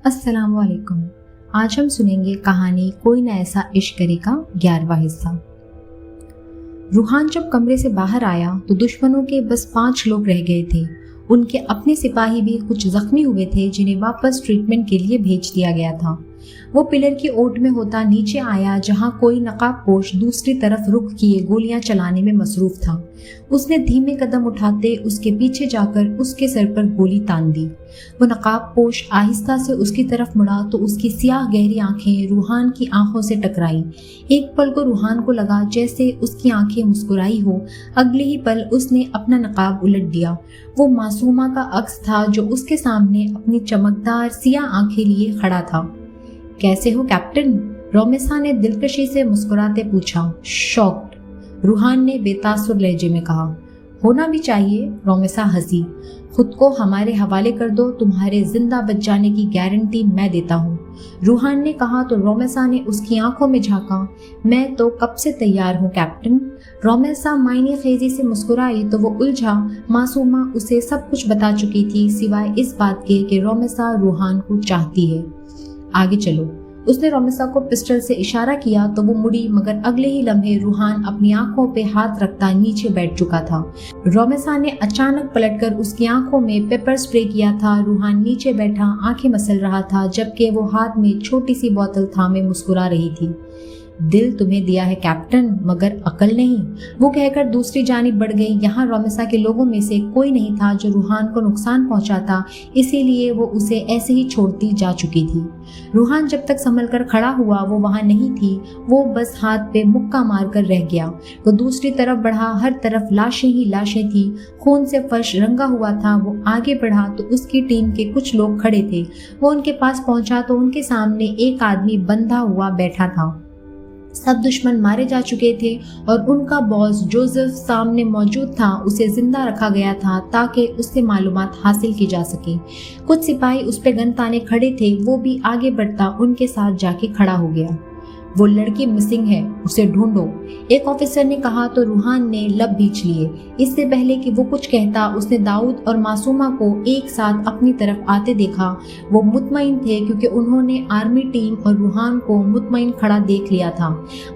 अस्सलाम वालेकुम। आज हम सुनेंगे कहानी कोई ना ऐसा इश्क करे का 11वां हिस्सा। रूहान जब कमरे से बाहर आया तो दुश्मनों के बस 5 लोग रह गए थे। उनके अपने सिपाही भी कुछ जख्मी हुए थे जिन्हें वापस ट्रीटमेंट के लिए भेज दिया गया था। वो पिलर की ओट में होता नीचे आया जहां कोई नकाबपोश दूसरी तरफ रुख किए गोलियां चलाने में मसरूफ था। उसने धीमे कदम उठाते उसके पीछे जाकर उसके सर पर गोली तान दी। वो नकाबपोश आहिस्ता से उसकी तरफ मुड़ा तो उसकी स्याह गहरी आंखें रूहान की आंखों से टकराई। एक पल को रूहान को लगा जैसे उसकी आंखें मुस्कुराई हो। अगले ही पल उसने अपना नकाब उलट दिया। वो मासूमा का अक्स था जो उसके सामने अपनी चमकदार सियाह आंखें लिए खड़ा था। कैसे हो कैप्टन? रोमेसा ने दिलकशी से मुस्कुराते पूछा। शॉक्ड, रूहान ने बेतासुर लहजे में कहा। होना भी चाहिए, रोमेसा हंसी। खुद को हमारे हवाले कर दो, तुम्हारे जिंदा बच जाने की गारंटी मैं देता हूँ, रूहान ने कहा तो रोमेसा ने उसकी आंखों में झांका। मैं तो कब से तैयार हूँ कैप्टन। रोमेसा मायने खेजी से मुस्कुराई तो वो उलझा। मासूमा उसे सब कुछ बता चुकी थी सिवाय इस बात के कि रोमेसा रूहान को चाहती है। आगे चलो, उसने रोमेसा को पिस्टल से इशारा किया तो वो मुड़ी, मगर अगले ही लम्हे रूहान अपनी आंखों पे हाथ रखता नीचे बैठ चुका था। रोमेसा ने अचानक पलटकर उसकी आंखों में पेपर स्प्रे किया था। रूहान नीचे बैठा आंखें मसल रहा था जबकि वो हाथ में छोटी सी बोतल थामे मुस्कुरा रही थी। दिल तुम्हें दिया है कैप्टन, मगर अकल नहीं, वो कहकर दूसरी जानिब बढ़ गई। यहाँ रोमेसा के लोगों में से कोई नहीं था जो रूहान को नुकसान पहुंचाता, इसीलिए वो उसे ऐसे ही छोड़ती जा चुकी थी। रूहान जब तक संभल कर खड़ा हुआ वो वहां नहीं थी। वो बस हाथ पे मुक्का मारकर रह गया। वो दूसरी तरफ बढ़ा, हर तरफ लाशें ही लाशें थी, खून से फर्श रंगा हुआ था। वो आगे बढ़ा तो उसकी टीम के कुछ लोग खड़े थे। वो उनके पास पहुंचा तो उनके सामने एक आदमी बंधा हुआ बैठा था। सब दुश्मन मारे जा चुके थे और उनका बॉस जोसेफ सामने मौजूद था। उसे जिंदा रखा गया था ताकि उससे मालूमात हासिल की जा सके। कुछ सिपाही उस पे गन ताने खड़े थे। वो भी आगे बढ़ता उनके साथ जाके खड़ा हो गया। वो लड़की मिसिंग है, उसे ढूंढो, एक ऑफिसर ने कहा तो रूहान ने लब भींच लिए। इससे पहले कि वो कुछ कहता उसने दाऊद और मासूमा को एक साथ अपनी तरफ आते देखा। वो मुतमईन थे क्योंकि उन्होंने आर्मी टीम और रूहान को मुतमईन खड़ा देख लिया था,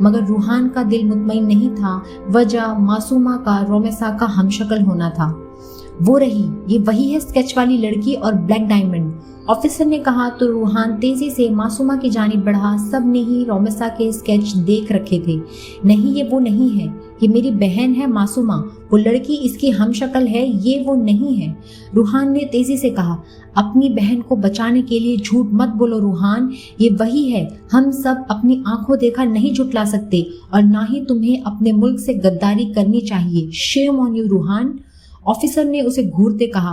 मगर रूहान का दिल मुतमईन नहीं था। वजह मासूमा का रोमेसा का हमशक्ल होना था। वो रही, ये वही है स्केच वाली लड़की और ब्लैक डायमंड, ऑफिसर ने कहा तो रूहान तेजी से मासूमा की जानिब बढ़ा। सब ने ही रोमेसा के स्केच देख रखे थे। नहीं, ये वो नहीं है, ये मेरी बहन है मासूमा। वो लड़की इसकी हमशक्ल है, ये वो नहीं है, रूहान ने तेजी से कहा। अपनी बहन को बचाने के लिए झूठ मत बोलो रूहान, ये वही है। हम सब अपनी आंखों देखा नहीं झुटला सकते और ना ही तुम्हें अपने मुल्क से गद्दारी करनी चाहिए। Shame on you Ruhan, officer ने उसे घूरते कहा।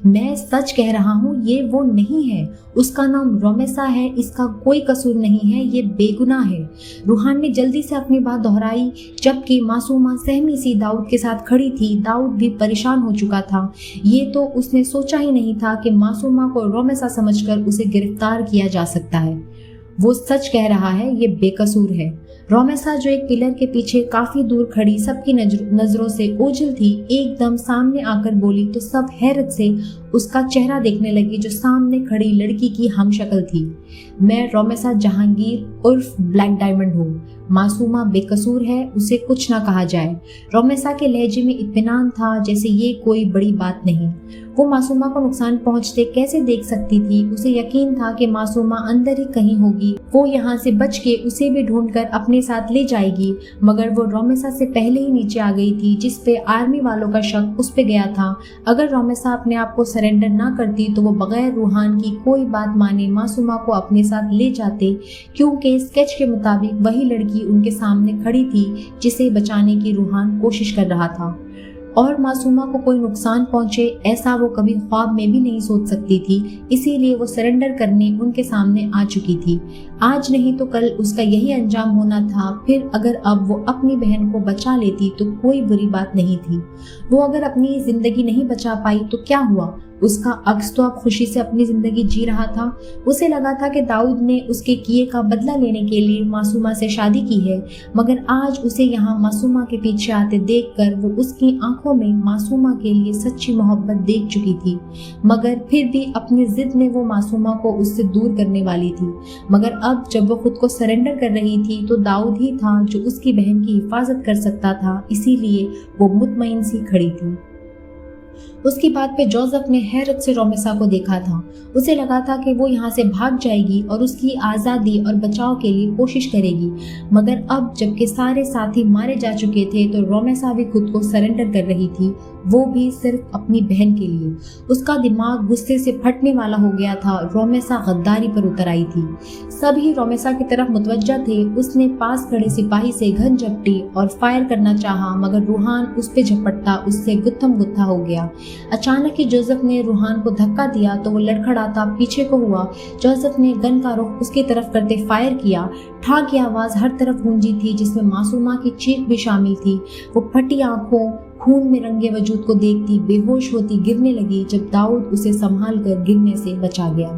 मैं सच कह रहा हूँ, ये वो नहीं है। उसका नाम रोमेसा है, इसका कोई कसूर नहीं है, ये बेगुनाह है। रूहान ने जल्दी से अपनी बात दोहराई जबकि मासूमा सहमी सी दाऊद के साथ खड़ी थी। दाऊद भी परेशान हो चुका था। ये तो उसने सोचा ही नहीं था कि मासूमा को रोमेसा समझकर उसे गिरफ्तार किया जा सकता है। वो सच कह रहा है, ये बेकसूर है। रोमेसा जो एक पिलर के पीछे काफी दूर खड़ी सबकी नजरों से ओझल थी, एकदम सामने आकर बोली तो सब हैरत से उसका चेहरा देखने लगी जो सामने खड़ी लड़की की हमशक्ल थी। मैं रोमेसा जहांगीर उर्फ ब्लैक डायमंड हूँ। मासूमा बेकसूर है, उसे कुछ ना कहा जाए। रोमेसा के लहजे में इत्मीनान था जैसे ये कोई बड़ी बात नहीं। वो मासूमा को नुकसान पहुंचते कैसे देख सकती थी। उसे यकीन था कि मासूमा अंदर ही कहीं होगी। वो यहाँ से बच के उसे भी ढूंढकर अपने साथ ले जाएगी, मगर वो रोमेसा से पहले ही नीचे आ गई थी जिसपे आर्मी वालों का शक उस पे गया था। अगर रोमेसा अपने आप को सरेंडर ना करती तो वो बगैर रूहान की कोई बात माने मासूमा को अपने साथ ले जाते, क्योंकि स्केच के मुताबिक वही लड़की उनके सामने खड़ी थी जिसे बचाने की रूहान कोशिश कर रहा था। और मासूमा को कोई नुकसान पहुंचे ऐसा वो कभी ख्वाब में भी नहीं सोच सकती थी, इसीलिए वो सरेंडर करने उनके सामने आ चुकी थी। आज नहीं तो कल उसका यही अंजाम होना था। फिर अगर अब वो अपनी बहन को बचा लेती तो कोई बुरी बात नहीं थी। वो अगर अपनी जिंदगी नहीं बचा पाई तो क्या हुआ, اس کا عکس تو اب خوشی سے اپنی زندگی جی رہا تھا۔ اسے لگا تھا کہ داؤد نے اس کے کیے کا بدلہ لینے کے لیے معصومہ سے شادی کی ہے، مگر آج اسے یہاں معصومہ کے پیچھے آتے دیکھ کر وہ اس کی آنکھوں میں معصومہ کے لیے سچی محبت دیکھ چکی تھی، مگر پھر بھی اپنی ضد میں وہ معصومہ کو اس سے دور کرنے والی تھی۔ مگر اب جب وہ خود کو سرنڈر کر رہی تھی تو داؤد ہی تھا جو اس کی بہن کی حفاظت کر سکتا تھا، اسی لیے وہ مطمئن سی کھڑی تھی۔ اس کی بات پہ جوزف نے حیرت سے رومیسا کو دیکھا تھا۔ اسے لگا تھا کہ وہ یہاں سے بھاگ جائے گی اور اس کی آزادی اور بچاؤ کے لیے کوشش کرے گی، مگر اب جبکہ سارے ساتھی مارے جا چکے تھے تو رومیسا بھی خود کو سرنڈر کر رہی تھی، وہ بھی صرف اپنی بہن کے لیے۔ اس کا دماغ غصے سے پھٹنے والا ہو گیا تھا۔ رومیسا غداری پر اتر آئی تھی۔ سبھی رومیسا کی طرف متوجہ تھے۔ اس نے پاس کھڑے سپاہی سے گن جھپٹی اور فائر کرنا چاہا، مگر روحان اس پہ جھپٹتا اس سے گتھم گتھا ہو گیا۔ اچانک ہی جوزف نے روحان کو دھکا دیا تو وہ لڑکھڑاتا پیچھے کو ہوا۔ جوزف نے گن کا رخ اس کی طرف کرتے فائر کیا۔ ٹھا کی آواز ہر طرف گونجی تھی جس میں معصومہ کی چیخ بھی شامل تھی۔ وہ پھٹی آنکھوں، خون میں رنگے وجود کو دیکھتی بے ہوش ہوتی گرنے لگی جب داؤد اسے سنبھال کر گرنے سے بچا گیا۔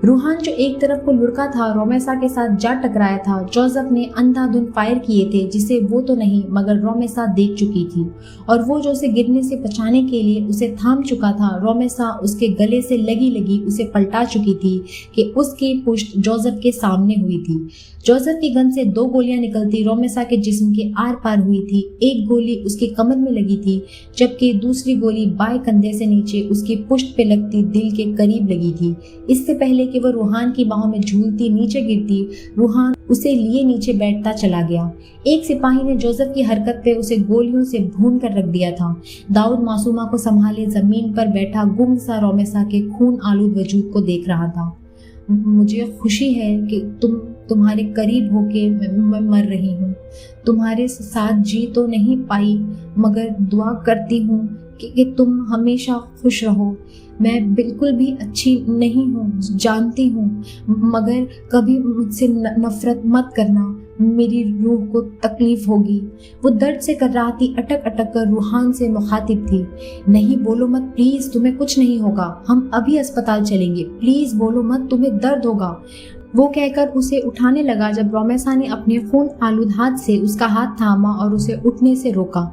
روحان جو ایک طرف کو لڑکا تھا رومیسا کے ساتھ جا ٹکرایا تھا۔ جوزف نے اندھا دھند فائر کیے تھے جسے وہ تو نہیں مگر رومیسا دیکھ چکی تھی، اور وہ جو اسے گرنے سے بچانے کے لیے اسے تھام چکا تھا۔ رومیسا اس کے گلے سے لگی اسے پلٹا چکی تھی کہ اس کی پشت جوزف کے سامنے ہوئی تھی۔ جوزف کی گن سے 2 گولیاں نکلتی رومیسا کے جسم کے آر پار ہوئی تھی۔ ایک گولی اس کی کمر میں لگی تھی جبکہ دوسری گولی بائیں کندھے سے نیچے اس کی پشت پہ لگتی دل کے قریب لگی تھی۔ اس سے پہلے کہ وہ روحان کی باہوں میں جھولتی نیچے گرتی، روحان اسے لیے نیچے بیٹھتا چلا گیا۔ ایک سپاہی نے جوزف کی حرکت پہ اسے گولیوں سے بھون کر رکھ دیا تھا۔ داؤد معصومہ کو سنبھالے زمین پر بیٹھا گم سا رومیسا کے خون آلود وجود کو دیکھ رہا تھا۔ مجھے خوشی ہے کہ تمہارے قریب ہو کے میں مر رہی ہوں۔ تمہارے ساتھ جی تو نہیں پائی، مگر دعا کرتی ہوں کہ تم ہمیشہ خوش رہو۔ میں بالکل بھی اچھی نہیں ہوں، جانتی ہوں، مگر کبھی مجھ سے نفرت مت کرنا، میری روح کو تکلیف ہوگی۔ وہ درد سے کرراہتی اٹک اٹک کر روحان سے مخاطب تھی۔ نہیں بولو مت پلیز، تمہیں کچھ نہیں ہوگا، ہم ابھی اسپتال چلیں گے، پلیز بولو مت، تمہیں درد ہوگا۔ وہ کہہ کر اسے اٹھانے لگا جب رومیسا نے اپنے خون آلود ہاتھ سے اس کا ہاتھ تھاما اور اسے اٹھنے سے روکا۔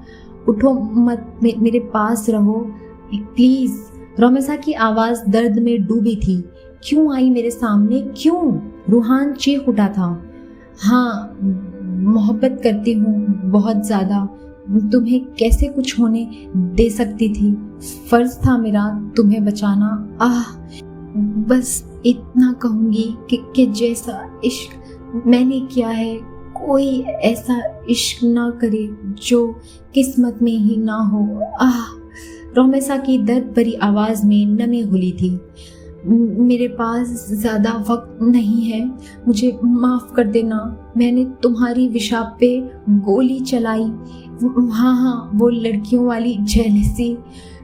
اٹھو مت، میرے پاس رہو پلیز۔ رومیسا کی آواز درد میں ڈوبی تھی۔ کیوں آئی میرے سامنے، کیوں؟ روحان چیخ اٹھا تھا۔ ہاں، محبت کرتی ہوں بہت زیادہ، تمہیں کیسے کچھ ہونے دے سکتی تھی، فرض تھا میرا تمہیں بچانا۔ بس اتنا کہوں گی کہ جیسا عشق میں نے کیا ہے کوئی ایسا عشق نہ کرے جو قسمت میں ہی نہ ہو۔ رومیسا کی درد بھری آواز میں نمی گھلی تھی۔ میرے پاس زیادہ وقت نہیں ہے، مجھے معاف کر دینا، میں نے تمہاری وشاب پہ گولی چلائی۔ ہاں، وہ لڑکیوں والی جیلسی۔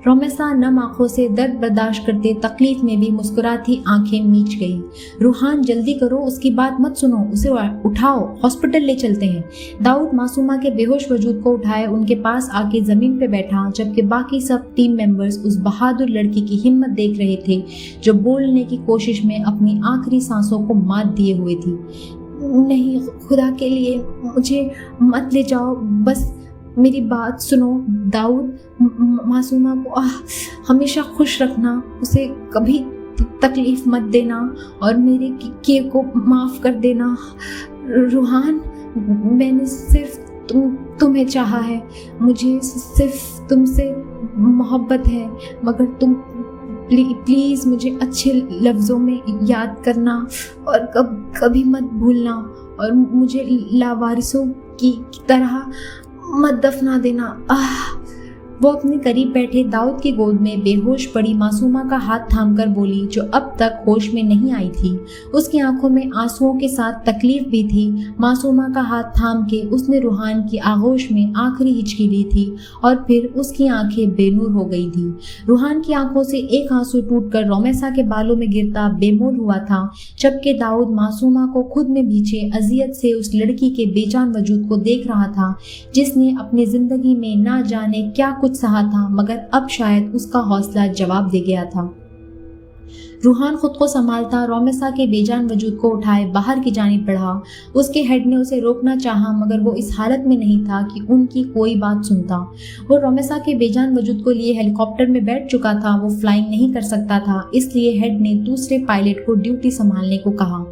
رومیسا نم آنکھوں سے درد برداشت کرتے تکلیف میں بھی مسکراتی آنکھیں میچ گئی۔ روحان جلدی کرو، اس کی بات مت سنو، اسے اٹھاؤ، ہاسپٹل لے چلتے ہیں۔ داؤد معصومہ کے بے ہوش وجود کو اٹھائے ان کے پاس آ کے زمین پہ بیٹھا، جبکہ باقی سب ٹیم ممبرز اس بہادر لڑکی کی ہمت دیکھ رہے تھے جو بولنے کی کوشش میں اپنی آخری سانسوں کو مات دیے ہوئے تھی۔ نہیں، خدا کے لیے مجھے مت لے جاؤ، بس میری بات سنو۔ داؤد، معصومہ کو ہمیشہ خوش رکھنا، اسے کبھی تکلیف مت دینا اور میرے کیے کو معاف کر دینا۔ روحان، میں نے صرف تمہیں چاہا ہے، مجھے صرف تم سے محبت ہے، مگر تم پلیز مجھے اچھے لفظوں میں یاد کرنا اور کبھی مت بھولنا، اور مجھے لاوارثوں کی طرح مت دفنا دینا۔ وہ اپنے قریب بیٹھے داؤد کی گود میں بے ہوش پڑی معصومہ کا ہاتھ تھام کر بولی جو اب تک ہوش میں نہیں آئی تھی۔ اس کی آنکھوں میں آنسوؤں کے ساتھ تکلیف بھی تھی۔ معصومہ کا ہاتھ تھام کے اس نے روحان کی آغوش میں آخری ہچکی لی تھی اور پھر اس کی آنکھیں بے نور ہو گئی تھی۔ روحان کی آنکھوں سے ایک آنسو ٹوٹ کر رومیسا کے بالوں میں گرتا بے مول ہوا تھا، جبکہ داؤد معصومہ کو خود میں بھیچے اذیت سے اس لڑکی کے بے جان وجود کو دیکھ رہا تھا جس نے اپنی زندگی میں نہ جانے کیا کچھ कुछ सहा था, मगर अब शायद उसका हौसला जवाब दे गया था। रूहान खुद को संभालता रोमेसा के बेजान वजूद को उठाए बाहर की जानिब बढ़ा। उसके हेड ने उसे रोकना चाहा, मगर वो इस हालत में नहीं था कि उनकी कोई बात सुनता। वो रोमेसा के बेजान वजूद को लिए हेलीकॉप्टर में बैठ चुका था। वो फ्लाइंग नहीं कर सकता था, इसलिए हेड ने दूसरे पायलट को ड्यूटी संभालने को कहा,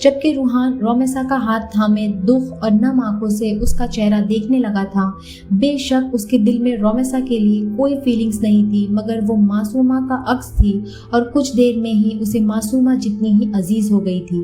जबकि रूहान रोमेसा का हाथ थामे दुख और नम आंखों से उसका चेहरा देखने लगा था। बेशक उसके दिल में रोमेसा के लिए कोई फीलिंग्स नहीं थी, मगर वो मासूमा का अक्स थी और कुछ देर में ही उसे मासूमा जितनी ही अजीज हो गई थी।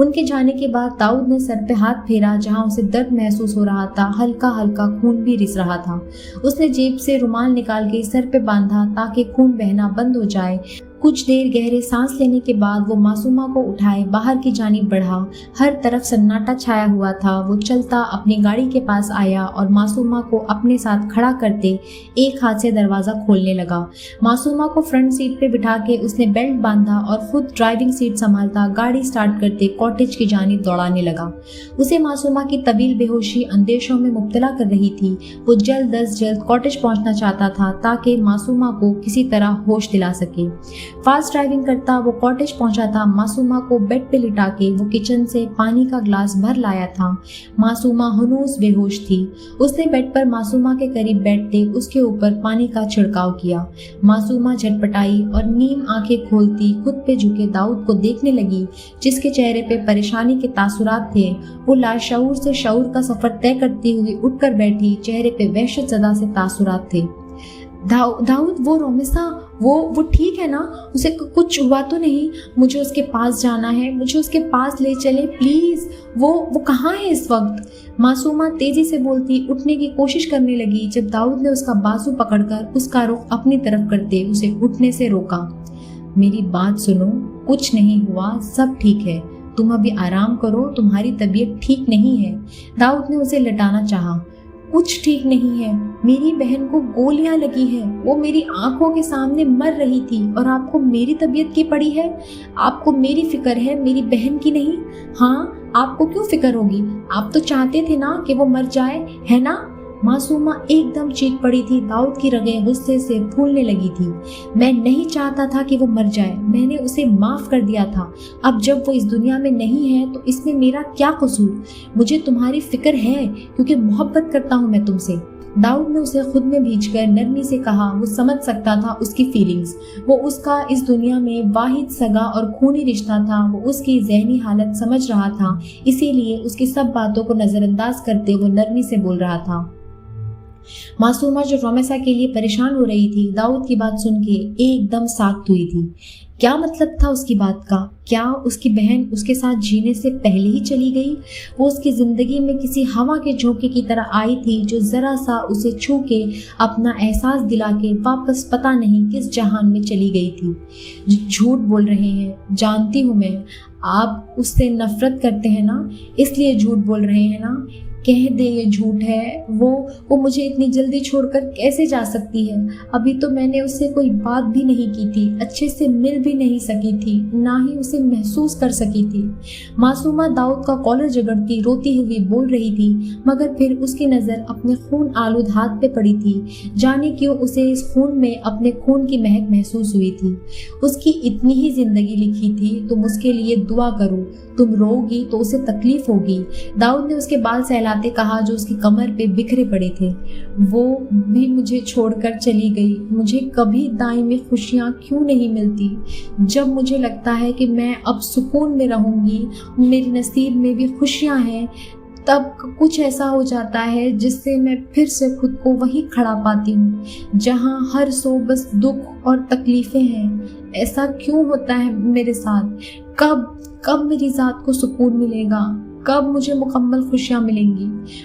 उनके जाने के बाद दाऊद ने सर पे हाथ फेरा जहां उसे दर्द महसूस हो रहा था। हल्का हल्का खून भी रिस रहा था। उसने जेब से रुमाल निकाल के सर पे बांधा ताकि खून बहना बंद हो जाए। कुछ देर गहरे सांस लेने के बाद वो मासूमा को उठाए बाहर की जानिब बढ़ा। हर तरफ सन्नाटा छाया हुआ था। वो चलता अपनी गाड़ी के पास आया और मासूमा को अपने साथ खड़ा करते एक हाथ से दरवाज़ा खोलने लगा। मासूमा को फ्रंट सीट पे बिठा के उसने बेल्ट बांधा और खुद ड्राइविंग सीट संभालता गाड़ी स्टार्ट करते कॉटेज की जानिब दौड़ाने लगा। उसे मासूमा की तवील बेहोशी अंदेशों में मुब्तला कर रही थी। वो जल्द अज जल्द कॉटेज पहुंचना चाहता था ताकि मासूमा को किसी तरह होश दिला सके। फास्ट ड्राइविंग करता वो कॉटेज पहुंचा था। मासूमा को बेड पे लिटा के वो किचन से पानी का ग्लास भर लाया था। मासूमा हनूस बेहोश थी। उसने बेड पर मासूमा के करीब बैठते उसके ऊपर पानी का छिड़काव किया। मासूमा झटपटाई और नीम आंखें खोलती खुद पे झुके दाऊद को देखने लगी, जिसके चेहरे पे परेशानी के तासुरात थे। वो लाशऊर से शऊर का सफर तय करती हुई उठकर बैठी। चेहरे पे वहशत ज़दा से तासुरात थे। दाऊद, वो रोमेसा, वो ठीक है ना? उसे कुछ हुआ तो नहीं? मुझे उसके पास जाना है, मुझे उसके पास ले चले प्लीज़। वो कहाँ है इस वक्त? मासूमा तेजी से बोलती उठने की कोशिश करने लगी जब दाऊद ने उसका बाजू पकड़कर उसका रुख अपनी तरफ करते उसे उठने से रोका। मेरी बात सुनो, कुछ नहीं हुआ, सब ठीक है। तुम अभी आराम करो, तुम्हारी तबीयत ठीक नहीं है। दाऊद ने उसे लटाना चाहा। कुछ ठीक नहीं है, मेरी बहन को गोलियां लगी हैं, वो मेरी आंखों के सामने मर रही थी और आपको मेरी तबीयत की पड़ी है? आपको मेरी फिक्र है, मेरी बहन की नहीं? हाँ, आपको क्यों फिक्र होगी? आप तो चाहते थे ना कि वो मर जाए, है ना? मासूमा एकदम चीख पड़ी थी। दाऊद की रगें गुस्से से फूलने लगी थी। मैं नहीं चाहता था कि वो मर जाए, मैंने उसे माफ़ कर दिया था। अब जब वो इस दुनिया में नहीं है तो इसमें मेरा क्या कसूर? मुझे तुम्हारी फिक्र है क्योंकि मोहब्बत करता हूँ मैं तुमसे। दाऊद ने उसे खुद में भींचकर नरमी से कहा। वो समझ सकता था उसकी फीलिंग्स। वो उसका इस दुनिया में वाहिद सगा और खूनी रिश्ता था। वो उसकी ज़हनी हालत समझ रहा था, इसीलिए उसकी सब बातों को नज़रअंदाज करते वो नरमी से बोल रहा था। मासूमा जो रोमेसा के लिए परेशान हो रही थी, दाऊद की बात सुन के एकदम साख्त हुई थी। क्या मतलब था उसकी बात का? क्या उसकी बहन उसके साथ जीने से पहले ही चली गई? वो उसकी ज़िंदगी में किसी हवा के झोंके की तरह आई थी जो ज़रा सा उसे छू के अपना एहसास दिला के वापस पता नहीं किस जहान में चली गई थी। झूठ बोल रहे हैं, जानती हूँ मैं। आप उससे नफरत करते हैं ना, इसलिए झूठ बोल रहे हैं ना। कह दे ये झूठ है। वो मुझे इतनी जल्दी छोड़कर कैसे जा सकती है? अभी तो मैंने उससे कोई बात भी नहीं की थी, अच्छे से मिल भी नहीं सकी थी, ना ही उसे महसूस कर सकी थी। मासूमा दाऊद का कॉलर जगड़ती रोती हुई बोल रही थी, मगर फिर उसकी नज़र अपने खून आलूद हाथ पे पड़ी थी। जाने क्यों उसे इस खून में अपने खून की महक महसूस हुई थी। उसकी इतनी ही जिंदगी लिखी थी, तुम उसके लिए दुआ करो, तुम रोगी तो उसे तकलीफ होगी। दाऊद ने उसके बाल सहलाते कहा जो उसकी कमर पे बिखरे पड़े थे। वो भी मुझे छोड़कर चली गई। मुझे कभी दायमी खुशियाँ क्यों नहीं मिलती? जब मुझे लगता है कि मैं अब सुकून में रहूँगी, मेरी नसीब में भी खुशियाँ हैं, तब कुछ ऐसा हो जाता है जिससे मैं फिर से खुद को वहीं खड़ा पाती हूँ जहाँ हर सो बस दुख और तकलीफ़ें हैं। ऐसा क्यों होता है मेरे साथ? कब मेरी ज़ात को सुकून मिलेगा? कब मुझे मुकम्मल खुशियाँ मिलेंगी?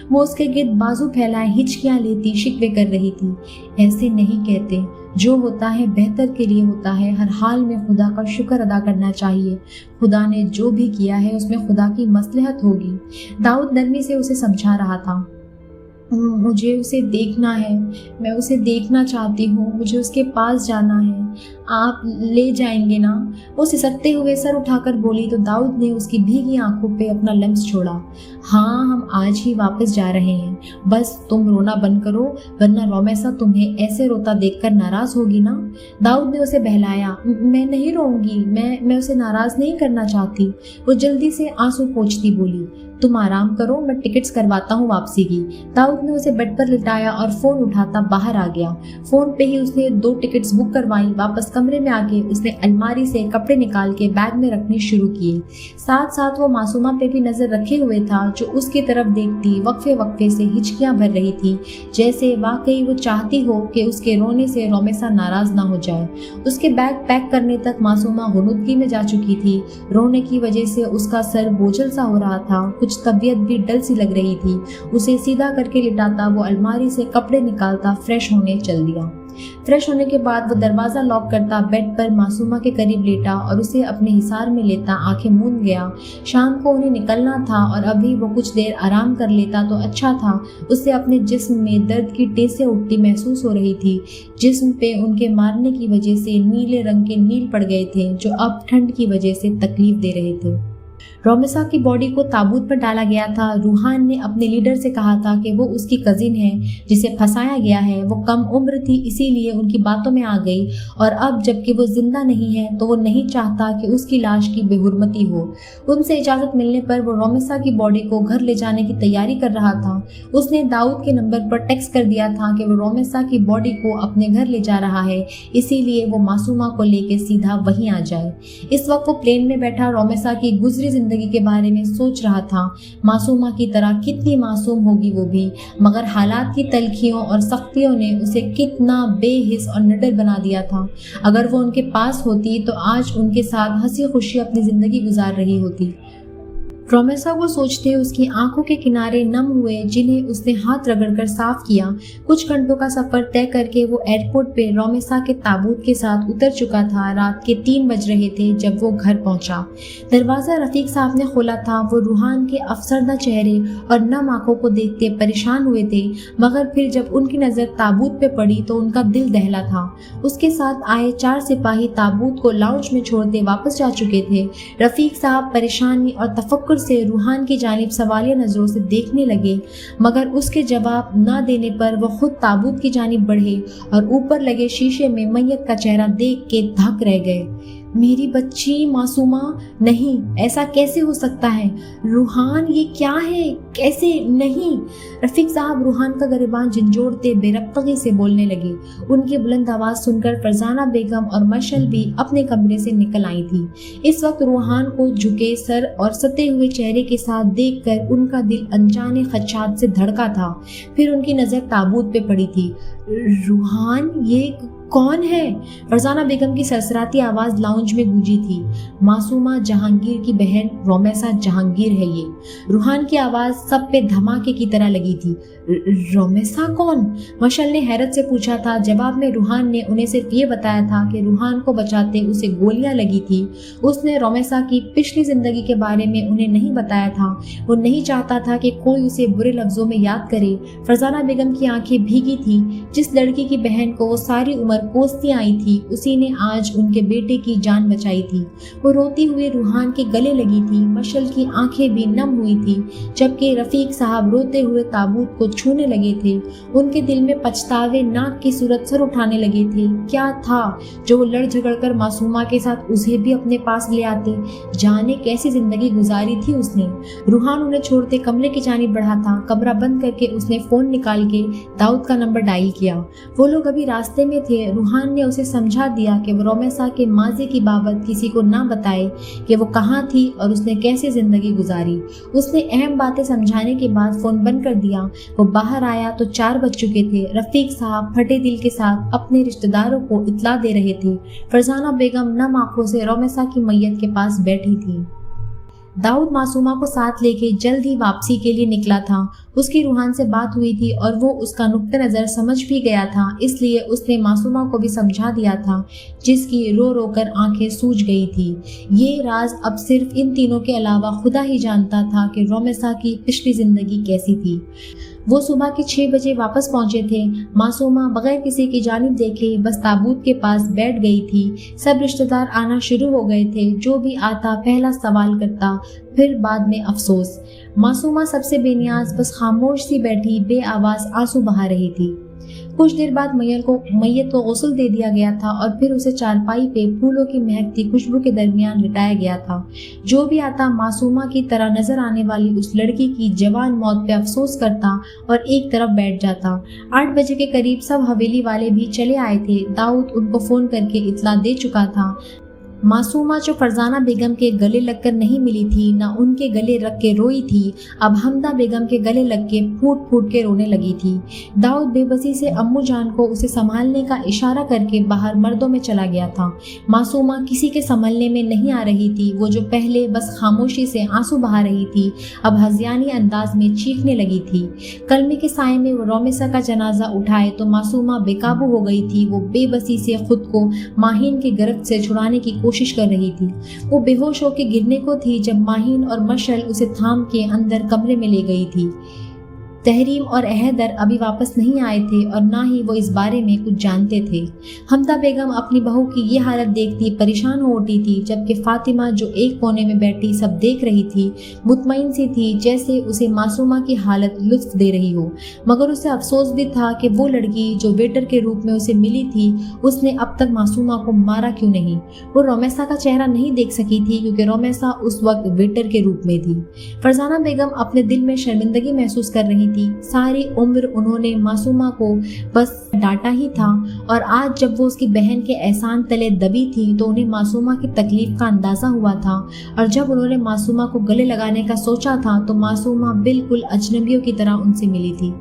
वो उसके गिर्द बाजू फैलाए हिचकियाँ लेती शिकवे कर रही थी। ऐसे नहीं कहते, जो होता है बेहतर के लिए होता है। हर हाल में खुदा का शुक्र अदा करना चाहिए। खुदा ने जो भी किया है उसमें खुदा की मसलहत होगी। दाऊद नरमी से उसे समझा रहा था। मुझे उसे देखना है, मैं उसे देखना चाहती हूँ, मुझे उसके पास जाना है। आप ले जाएंगे ना? वो सिसकते हुए सर उठाकर बोली तो दाऊद ने उसकी भीगी आंखों पे अपना लम्स छोड़ा। हाँ, हम आज ही वापस जा रहे हैं, बस तुम रोना बंद करो, वरना रोमेसा तुम्हें ऐसे रोता देखकर नाराज होगी ना। दाऊद ने उसे बहलाया। मैं नहीं रोऊंगी, मैं उसे नाराज नहीं करना चाहती। वो जल्दी से आंसू पोंछती बोली। तुम आराम करो, मैं टिकट्स करवाता हूँ वापसी की। दाऊद ने उसे बेड पर लिटाया और फोन उठाता बाहर आ गया। फोन पे ही उसने 2 टिकट्स बुक करवाई। वापस कमरे में आके उसने अलमारी से कपड़े निकाल के बैग में रखने शुरू किए। साथ साथ वो मासूमा पे भी नजर रखे हुए था, जो उसकी तरफ देखती वक्फे वक्फे से हिचकियां भर रही थी, जैसे वाकई वो चाहती हो कि उसके रोने से रोमेसा नाराज ना हो जाए। उसके बैग पैक करने तक मासूमा गुनुदगी में जा चुकी थी। रोने की वजह से उसका सर बोझल सा हो रहा था, कुछ तबीयत भी डल सी लग रही थी। उसे सीधा करके लिटाता वो अलमारी से कपड़े निकालता फ्रेश होने चल दिया। फ्रेश होने के बाद वो दरवाजा लॉक करता बेड पर मासूमा के करीब लेटा और उसे अपने हिसार में लेता आंखें मूंद गया। शाम को उन्हें निकलना था और अभी वो कुछ देर आराम कर लेता तो अच्छा था। उसे अपने जिस्म में दर्द की टेसें उठती महसूस हो रही थी। जिस्म पे उनके मारने की वजह से नीले रंग के नील पड़ गए थे, जो अब ठंड की वजह से तकलीफ दे रहे थे। रोमेसा की बॉडी को ताबूत पर डाला गया था। रूहान ने अपने लीडर से कहा था कि वो उसकी कजिन है जिसे फंसाया गया है। वो कम उम्र थी, इसीलिए उनकी बातों में आ गई, और अब जबकि वो जिंदा नहीं है तो वो नहीं चाहता कि उसकी लाश की बेहुरमती हो। उनसे इजाजत मिलने पर वो रोमेसा की बॉडी को घर ले जाने की तैयारी कर रहा था। उसने दाऊद के नंबर पर टेक्स्ट कर दिया था कि वो रोमेसा की बॉडी को अपने घर ले जा रहा है, इसीलिए वो मासूमा को लेके सीधा वहीं आ जाए। इस वक्त वो प्लेन में बैठा रोमेसा की गुजरी जिंदगी के बारे में सोच रहा था। मासूमा की तरह कितनी मासूम होगी वो भी, मगर हालात की तलखियों और सख्तियों ने उसे कितना बेहिस और निडर बना दिया था। अगर वो उनके पास होती तो आज उनके साथ हंसी खुशी अपनी जिंदगी गुजार रही होती। रोमेसा को सोचते उसकी आंखों के किनारे नम हुए, जिन्हें उसने हाथ रगड़कर साफ किया। कुछ घंटों का सफर तय करके वो एयरपोर्ट पे रोमेसा के ताबूत के साथ उतर चुका था। रात के 3 बज रहे थे जब वो घर पहुंचा। दरवाजा रफीक साहब ने खोला था। वो रूहान के अफसरदा चेहरे और नम आंखों को देखते परेशान हुए थे, मगर फिर जब उनकी नजर ताबूत पे पड़ी तो उनका दिल दहला था। उसके साथ आए 4 सिपाही ताबूत को लाउंज में छोड़ते वापस जा चुके थे। रफीक साहब परेशानी और तफक्कुर से रूहान की जानिब सवालिया नजरों से देखने लगे, मगर उसके जवाब न देने पर वो खुद ताबूत की जानिब बढ़े और ऊपर लगे शीशे में मैयत का चेहरा देख के धक रह गए। मेरी बच्ची मासूमा, नहीं, ऐसा कैसे हो सकता है? रूहान, ये क्या है? कैसे? नहीं। रफीक साहब रूहान का गिरबान झंझोड़ते बेरब्तगी से बोलने लगे। उनकी बुलंद आवाज सुनकर फरजाना बेगम और मशल भी अपने कमरे से निकल आई थी। इस वक्त रूहान को झुके सर और सते हुए चेहरे के साथ देखकर उनका दिल अनजाने खदशात से धड़का था। फिर उनकी नजर ताबूत पे पड़ी थी। रूहान, ये कौन है? फरजाना बेगम की सरसराती आवाज लाउंज में गूंजी थी। मासूमा जहांगीर की बहन रोमेसा जहांगीर है ये। रूहान की आवाज सब पे धमाके की तरह लगी थी। रोमेसा कौन? मशल ने हैरत से पूछा था। जवाब में रूहान ने उन्हें सिर्फ ये बताया था कि रूहान को बचाते उसे गोलियां लगी थी। उसने रोमेसा की पिछली जिंदगी के बारे में उन्हें नहीं बताया था। वो नहीं चाहता था कि कोई उसे बुरे लफ्जों में याद करे। फरजाना बेगम की आंखें भीगी थी। जिस लड़की की बहन को वो सारी उम्र कोसती आई थी, उसी ने आज उनके बेटे की जान बचाई थी। वो रोती हुई रूहान के गले लगी थी। मशल की आंखें भी नम हुई थी, जबकि रफीक साहब रोते हुए ताबूत को छूने लगे थे। उनके दिल में पछतावे नाक की सूरत सर उठाने लगे थे। क्या था जो वो लड़ झगड़ कर मासूमा के साथ उसे भी अपने पास ले आते? जाने कैसी जिंदगी गुजारी थी उसने। रूहान उन्हें छोड़ते कमरे की जानिब बढ़ा था। कमरा बंद करके उसने फोन निकाल के दाऊद का नंबर डायल किया। वो लोग अभी रास्ते में थे। रूहान ने उसे समझा दिया कि वो रोमेसा के माजी की बाबत किसी को ना बताए कि वो कहाँ थी और उसने कैसे जिंदगी गुजारी। उसने अहम बातें समझाने के बाद फोन बंद कर दिया। वो बाहर आया तो 4 बज चुके थे। रफीक साहब फटे दिल के साथ अपने रिश्तेदारों को इत्तला दे रहे थे। फरजाना बेगम नम आंखों से रोमेसा की मैयत के पास बैठी थी। दाऊद मासूमा को साथ लेके जल्द ही वापसी के लिए निकला था। उसकी रूहान से बात हुई थी और वो उसका नुक्ते नज़र समझ भी गया था, इसलिए उसने मासूमा को भी समझा दिया था, जिसकी रो रो कर आंखें सूज गई थी। ये राज अब सिर्फ इन तीनों के अलावा खुदा ही जानता था कि रोमेसा की पिछली जिंदगी कैसी थी। वो सुबह के 6 बजे वापस पहुंचे थे। मासूमा बगैर किसी की जानिब देखे बस ताबूत के पास बैठ गई थी। सब रिश्तेदार आना शुरू हो गए थे। जो भी आता पहला सवाल करता, फिर बाद में अफसोस। मासूमा सबसे बेनियाज बस खामोश सी बैठी बेआवाज आंसू बहा रही थी। कुछ देर बाद मैयत को गुस्ल दे दिया गया था और फिर उसे चारपाई पे फूलों की महकती खुशबू के दरमियान लिटाया गया था। जो भी आता मासूमा की तरह नजर आने वाली उस लड़की की जवान मौत पे अफसोस करता और एक तरफ बैठ जाता। 8 बजे के करीब सब हवेली वाले भी चले आए थे। दाऊद उनको फोन करके इत्तला दे चुका था। मासूमा जो फरजाना बेगम के गले लगकर नहीं मिली थी, ना उनके गले रख के रोई थी, अब हमदा बेगम के गले लग के फूट फूट के रोने लगी थी। दाऊद बेबसी से अम्मू जान को उसे संभालने का इशारा करके बाहर मर्दों में चला गया था। मासूमा किसी के संभलने में नहीं आ रही थी। वो जो पहले बस खामोशी से आंसू बहा रही थी, अब हज़ियानी अंदाज में चीखने लगी थी। कलमे के साए में वो रोमेसा का जनाजा उठाए तो मासूमा बेकाबू हो गई थी। वो बेबसी से खुद को माहीन की गिरफ्त से छुड़ाने की कोशिश कर रही थी। वो बेहोश होकर गिरने को थी जब माहीन और मशल उसे थाम के अंदर कमरे में ले गई थी। तहरीम और अहदर अभी वापस नहीं आए थे और ना ही वो इस बारे में कुछ जानते थे। हमदा बेगम अपनी बहू की ये हालत देखती परेशान हो उठी थी, जबकि फातिमा जो एक कोने में बैठी सब देख रही थी, मुतमईन सी थी जैसे उसे मासूमा की हालत लुत्फ दे रही हो। मगर उसे अफसोस भी था कि वो लड़की जो वेटर के रूप में उसे मिली थी, उसने अब तक मासूमा को मारा क्यों नहीं। वो रोमेसा का चेहरा नहीं देख सकी थी क्योंकि रोमेसा उस वक्त वेटर के रूप में थी। फरजाना बेगम अपने दिल में शर्मिंदगी महसूस कर रही थी। सारी उम्र उन्होंने मासूमा को बस डांटा ही था और आज जब वो उसकी बहन के एहसान तले दबी थी तो उन्हें मासूमा की तकलीफ का अंदाजा हुआ था। और जब उन्होंने मासूमा को गले लगाने का सोचा था तो मासूमा बिल्कुल अजनबियों की तरह उनसे मिली थी।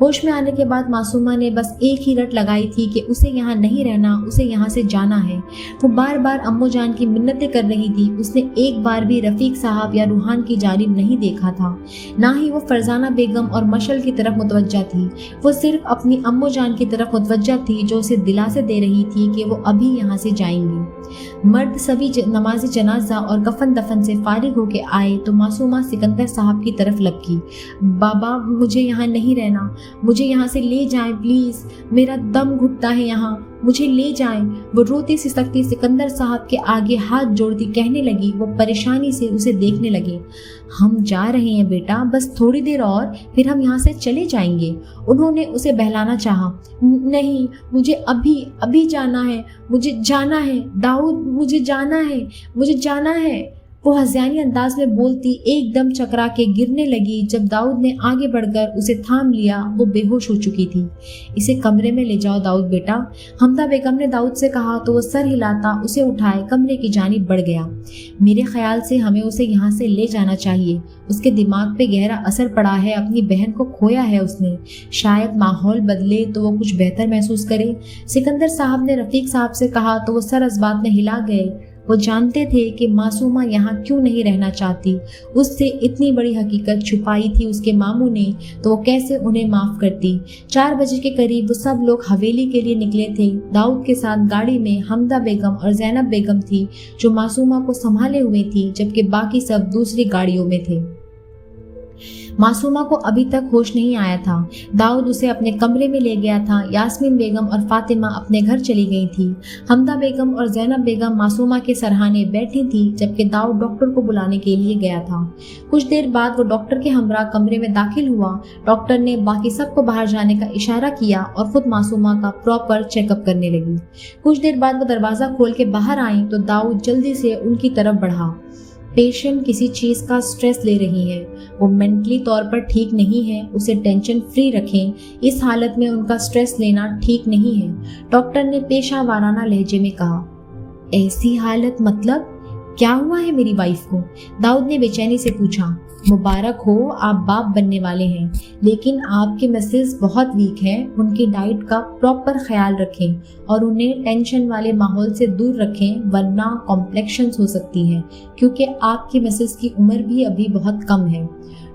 होश में आने के बाद मासूमा ने बस एक ही रट लगाई थी कि उसे यहाँ नहीं रहना, उसे यहाँ से जाना है। वो बार बार अम्मू जान की मिन्नतें कर रही थी। उसने एक बार भी रफीक साहब या रूहान की जानिब नहीं देखा था, ना ही वो फरजाना बेगम और मशल की तरफ मुतवज्जा थी। वो सिर्फ अपनी अम्मू जान की तरफ मुतवज्जा थी जो उसे दिलासे दे रही थी कि वो अभी यहाँ से जाएंगी। मर्द सभी नमाज जनाजा और कफन दफन से फारिग होके आए तो मासूमा सिकंदर साहब की तरफ लपकी। बाबा मुझे यहाँ नहीं रहना, मुझे यहाँ से ले जाएं प्लीज़, मेरा दम घुटता है यहाँ, मुझे ले जाएं। वो रोती सिसकती सिकंदर साहब के आगे हाथ जोड़ती कहने लगी। वो परेशानी से उसे देखने लगे। हम जा रहे हैं बेटा, बस थोड़ी देर और फिर हम यहाँ से चले जाएंगे। उन्होंने उसे बहलाना चाहा। नहीं, मुझे अभी अभी जाना है, मुझे जाना है दाऊद, मुझे जाना है, मुझे जाना है। वो हज़ियानी अंदाज में बोलती एकदम चकरा के गिरने लगी। जब दाऊद ने आगे बढ़कर उसे थाम लिया वो बेहोश हो चुकी थी। इसे कमरे में ले जाओ दाऊद बेटा, हमदा बेगम ने दाऊद से कहा तो वो सर हिलाता उसे उठाए कमरे की जानिब बढ़ गया। मेरे ख्याल से हमें उसे यहाँ से ले जाना चाहिए। उसके दिमाग पे गहरा असर पड़ा है, अपनी बहन को खोया है उसने। शायद माहौल बदले तो वो कुछ बेहतर महसूस करे। सिकंदर साहब ने रफीक साहब से कहा तो वो सर इस बात में हिला गए। वो जानते थे कि मासूमा यहाँ क्यों नहीं रहना चाहती। उससे इतनी बड़ी हकीकत छुपाई थी उसके मामू ने, तो वो कैसे उन्हें माफ़ करती। 4 बजे के करीब वो सब लोग हवेली के लिए निकले थे। दाऊद के साथ गाड़ी में हमदा बेगम और ज़ैनब बेगम थी जो मासूमा को संभाले हुए थी, जबकि बाकी सब दूसरी गाड़ियों में थे। मासूमा को अभी तक होश नहीं आया था। दाऊद उसे अपने कमरे में ले गया था। यास्मीन बेगम और फातिमा अपने घर चली गई थी। हमदा बेगम और ज़ैनब बेगम मासूमा के सरहाने बैठी थी, जबकि दाऊद डॉक्टर को बुलाने के लिए गया था। कुछ देर बाद वो डॉक्टर के हमरा कमरे में दाखिल हुआ। डॉक्टर ने बाकी सबको बाहर जाने का इशारा किया और खुद मासूमा का प्रॉपर चेकअप करने लगी। कुछ देर बाद वो दरवाज़ा खोल के बाहर आई तो दाऊद जल्दी से उनकी तरफ बढ़ा। पेशेंट किसी चीज़ का स्ट्रेस ले रही है, वो मेंटली तौर पर ठीक नहीं है, उसे टेंशन फ्री रखें। इस हालत में उनका स्ट्रेस लेना ठीक नहीं है, डॉक्टर ने पेशा वाराना लहजे में कहा। ऐसी हालत मतलब क्या हुआ है मेरी वाइफ को? दाऊद ने बेचैनी से पूछा। मुबारक हो, आप बाप बनने वाले हैं, लेकिन आपके मिसेस बहुत वीक हैं। उनकी डाइट का प्रॉपर ख्याल रखें और उन्हें टेंशन वाले माहौल से दूर रखें, वरना कॉम्प्लेक्शंस हो सकती हैं, क्योंकि आपकी मिसेस की उम्र भी अभी बहुत कम है।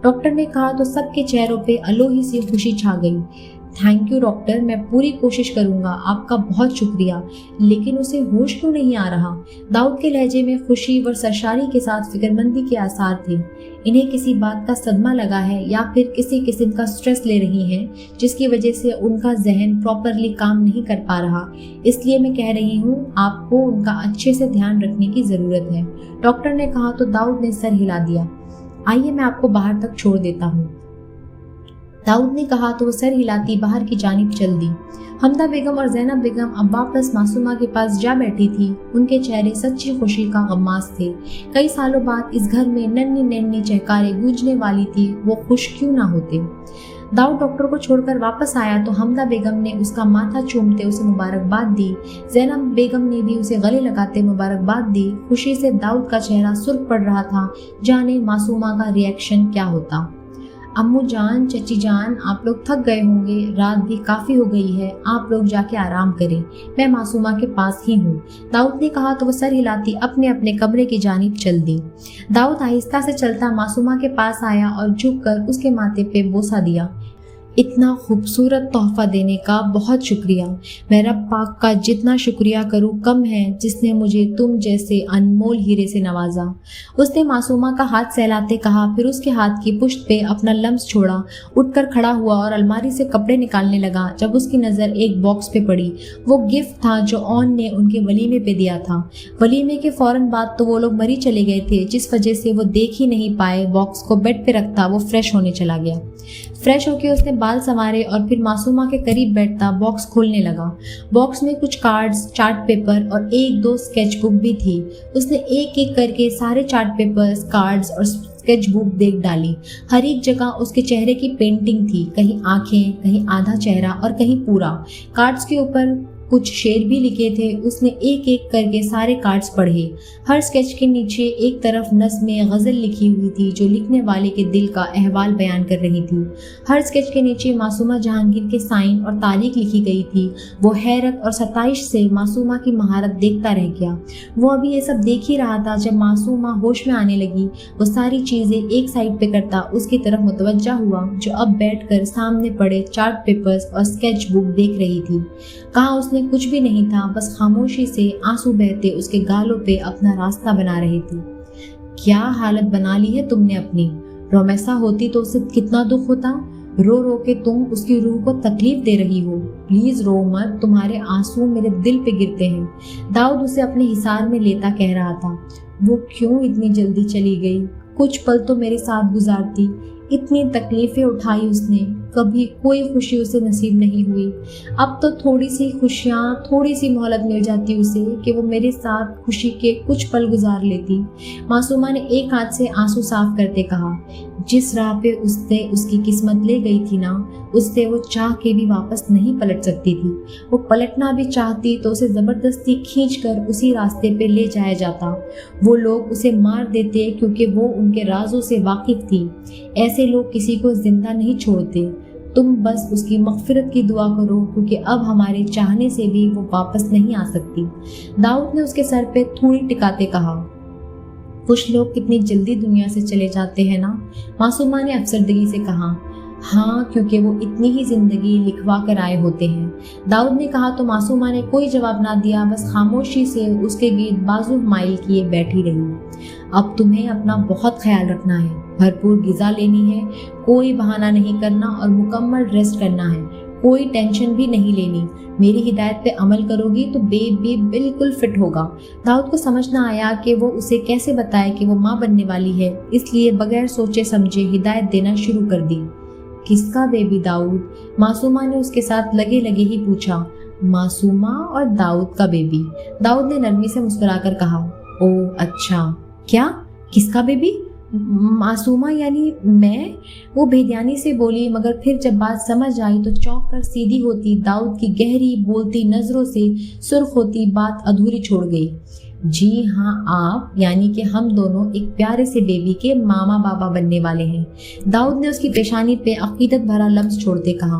डॉक्टर ने कहा तो सबके चेहरों पे अलोही सी खुशी छा गई। थैंक यू डॉक्टर, मैं पूरी कोशिश करूंगा, आपका बहुत शुक्रिया। लेकिन उसे होश क्यों नहीं आ रहा? दाऊद के लहजे में खुशी व सरशारी के साथ फिक्रमंदी के आसार थे। इन्हें किसी बात का सदमा लगा है या फिर किसी किस्म का स्ट्रेस ले रही हैं जिसकी वजह से उनका जहन प्रॉपरली काम नहीं कर पा रहा। इसलिए मैं कह रही हूँ, आपको उनका अच्छे से ध्यान रखने की ज़रूरत है, डॉक्टर ने कहा तो दाऊद ने सर हिला दिया। आइए मैं आपको बाहर तक छोड़ देता हूँ, दाऊद ने कहा तो वो सर हिलाती बाहर की जानिब चल दी। हमदा बेगम और ज़ैनब बेगम अब वापस मासूमा के पास जा बैठी थी। उनके चेहरे सच्ची खुशी का गम्मास थे। कई सालों बाद इस घर में नन्ही नन्ही चहकारें गूंजने वाली थी, वो खुश क्यों ना होते। दाऊद डॉक्टर को छोड़कर वापस आया तो हमदा बेगम ने उसका माथा चूमते उसे मुबारकबाद दी। ज़ैनब बेगम ने भी उसे गले लगाते मुबारकबाद दी। खुशी से दाऊद का चेहरा सुर्ख पड़ रहा था, जाने मासूमा का रिएक्शन क्या होता। अम्मू जान, चची जान, आप लोग थक गए होंगे, रात भी काफ़ी हो गई है, आप लोग जाके आराम करें, मैं मासूमा के पास ही हूँ, दाऊद ने कहा तो वो सर हिलाती अपने अपने कमरे की जानिब चल दी। दाऊद आहिस्ता से चलता मासूमा के पास आया और झुककर उसके माथे पे बोसा दिया। इतना खूबसूरत तोहफा देने का बहुत शुक्रिया। मैं रब पाक का जितना शुक्रिया करूँ कम है, जिसने मुझे तुम जैसे अनमोल हीरे से नवाजा। उसने मासूमा का हाथ सहलाते कहा, फिर उसके हाथ की पुश्त पे अपना लम्स छोड़ा, उठकर खड़ा हुआ और अलमारी से कपड़े निकालने लगा। जब उसकी नज़र एक बॉक्स पे पड़ी, वो गिफ्ट था जो ऑन ने उनके वलीमे पे दिया था। वलीमे के फ़ौरन बाद तो वो लोग मरी चले गए थे, जिस वजह से वो देख ही नहीं पाए। बॉक्स को बेड पे रखता वो फ्रेश होने चला गया। फ्रेश होकर उसने बाल संवारे और फिर मासूमा के करीब बैठता बॉक्स खोलने लगा। बॉक्स में कुछ कार्ड्स, चार्ट पेपर और एक दो स्केच बुक भी थी। उसने एक एक करके सारे चार्ट पेपर्स, कार्ड्स और स्केच बुक देख डाली। हर एक जगह उसके चेहरे की पेंटिंग थी, कहीं आंखें, कहीं आधा चेहरा और कहीं पूरा। कार्ड्स के ऊपर कुछ शेर भी लिखे थे। उसने एक एक करके सारे कार्ड्स पढ़े। हर स्केच के नीचे एक तरफ नज़्म गज़ल लिखी हुई थी जो लिखने वाले के दिल का अहवाल बयान कर रही थी। हर स्केच के नीचे मासूमा जहांगीर के साइन और तारीख लिखी गई थी। वो हैरत और सताइश से मासूमा की महारत देखता रह गया। वो अभी ये सब देख ही रहा था जब मासूमा होश में आने लगी। वो सारी चीज़ें एक साइड पे करता उसकी तरफ मुतवज्जा हुआ, जो अब बैठकर सामने पड़े चार्ट पेपर्स और स्केच बुक देख रही थी। कहाँ उसने कुछ भी नहीं था, बस खामोशी से आंसू बहते उसके गालों पे अपना रास्ता बना रहे थे। क्या हालत बना ली है तुमने अपनी। रोमैसा होती तो उसे कितना दुख होता। रो रो के तुम उसकी रूह को तकलीफ दे रही हो। प्लीज रो मत, तुम्हारे आंसू मेरे दिल पे गिरते हैं। दाऊद उसे अपने हिसार में लेता कह रहा था। वो क्यों इतनी जल्दी चली गई? कुछ पल तो मेरे साथ गुजारती। इतनी तकलीफें उठाई उसने, कभी कोई खुशी उसे नसीब नहीं हुई। अब तो थोड़ी सी खुशियाँ, थोड़ी सी मोहलत मिल जाती उसे कि वो मेरे साथ खुशी के कुछ पल गुजार लेती। मासूमा ने एक हाथ से आंसू साफ करते कहा, जिस राह पे उसने उसकी किस्मत ले गई थी ना, उससे वो चाह के भी वापस नहीं पलट सकती थी। वो पलटना भी चाहती तो उसे ज़बरदस्ती खींचकर उसी रास्ते पे ले जाया जाता। वो लोग उसे मार देते क्योंकि वो उनके राजों से वाकिफ थी। ऐसे लोग किसी को जिंदा नहीं छोड़ते। तुम बस उसकी मग़फ़िरत की दुआ करो, क्योंकि अब हमारे चाहने से भी वो वापस नहीं आ सकती। दाऊद ने उसके सर पे थोड़ी टिकाते कहा, कुछ लोग कितनी जल्दी दुनिया से चले जाते हैं ना। मासूमा ने अफसरदगी से कहा, हाँ, क्योंकि वो इतनी ही जिंदगी लिखवा कर आए होते हैं। दाऊद ने कहा तो मासूमा ने कोई जवाब ना दिया, बस खामोशी से उसके गिर्द बाजू माइल किए बैठी रही। अब तुम्हें अपना बहुत ख्याल रखना है, भरपूर ग़िज़ा लेनी है, कोई बहाना नहीं करना और मुकम्मल रेस्ट करना है। कोई टेंशन भी नहीं लेनी। मेरी हिदायत पे अमल करोगी तो बेबी बिल्कुल फिट होगा। दाऊद को समझ ना आया कि वो उसे कैसे बताए कि वो माँ बनने वाली है, इसलिए बगैर सोचे समझे हिदायत देना शुरू कर दी। किसका बेबी दाऊद? मासूमा ने उसके साथ लगे लगे ही पूछा। मासूमा और दाऊद का बेबी, दाऊद ने नरमी से मुस्कुराकर कहा। ओ अच्छा, क्या? किसका बेबी? मासूमा यानी मैं? वो बेध्यानी से बोली, मगर फिर जब बात समझ आई तो चौंक कर सीधी होती दाऊद की गहरी बोलती नजरों से सुर्ख होती बात अधूरी छोड़ गई। जी हाँ, आप, यानी कि हम दोनों एक प्यारे से बेबी के मामा बाबा बनने वाले हैं। दाऊद ने उसकी पेशानी पे अकीदत भरा लम्स छोड़ते कहा।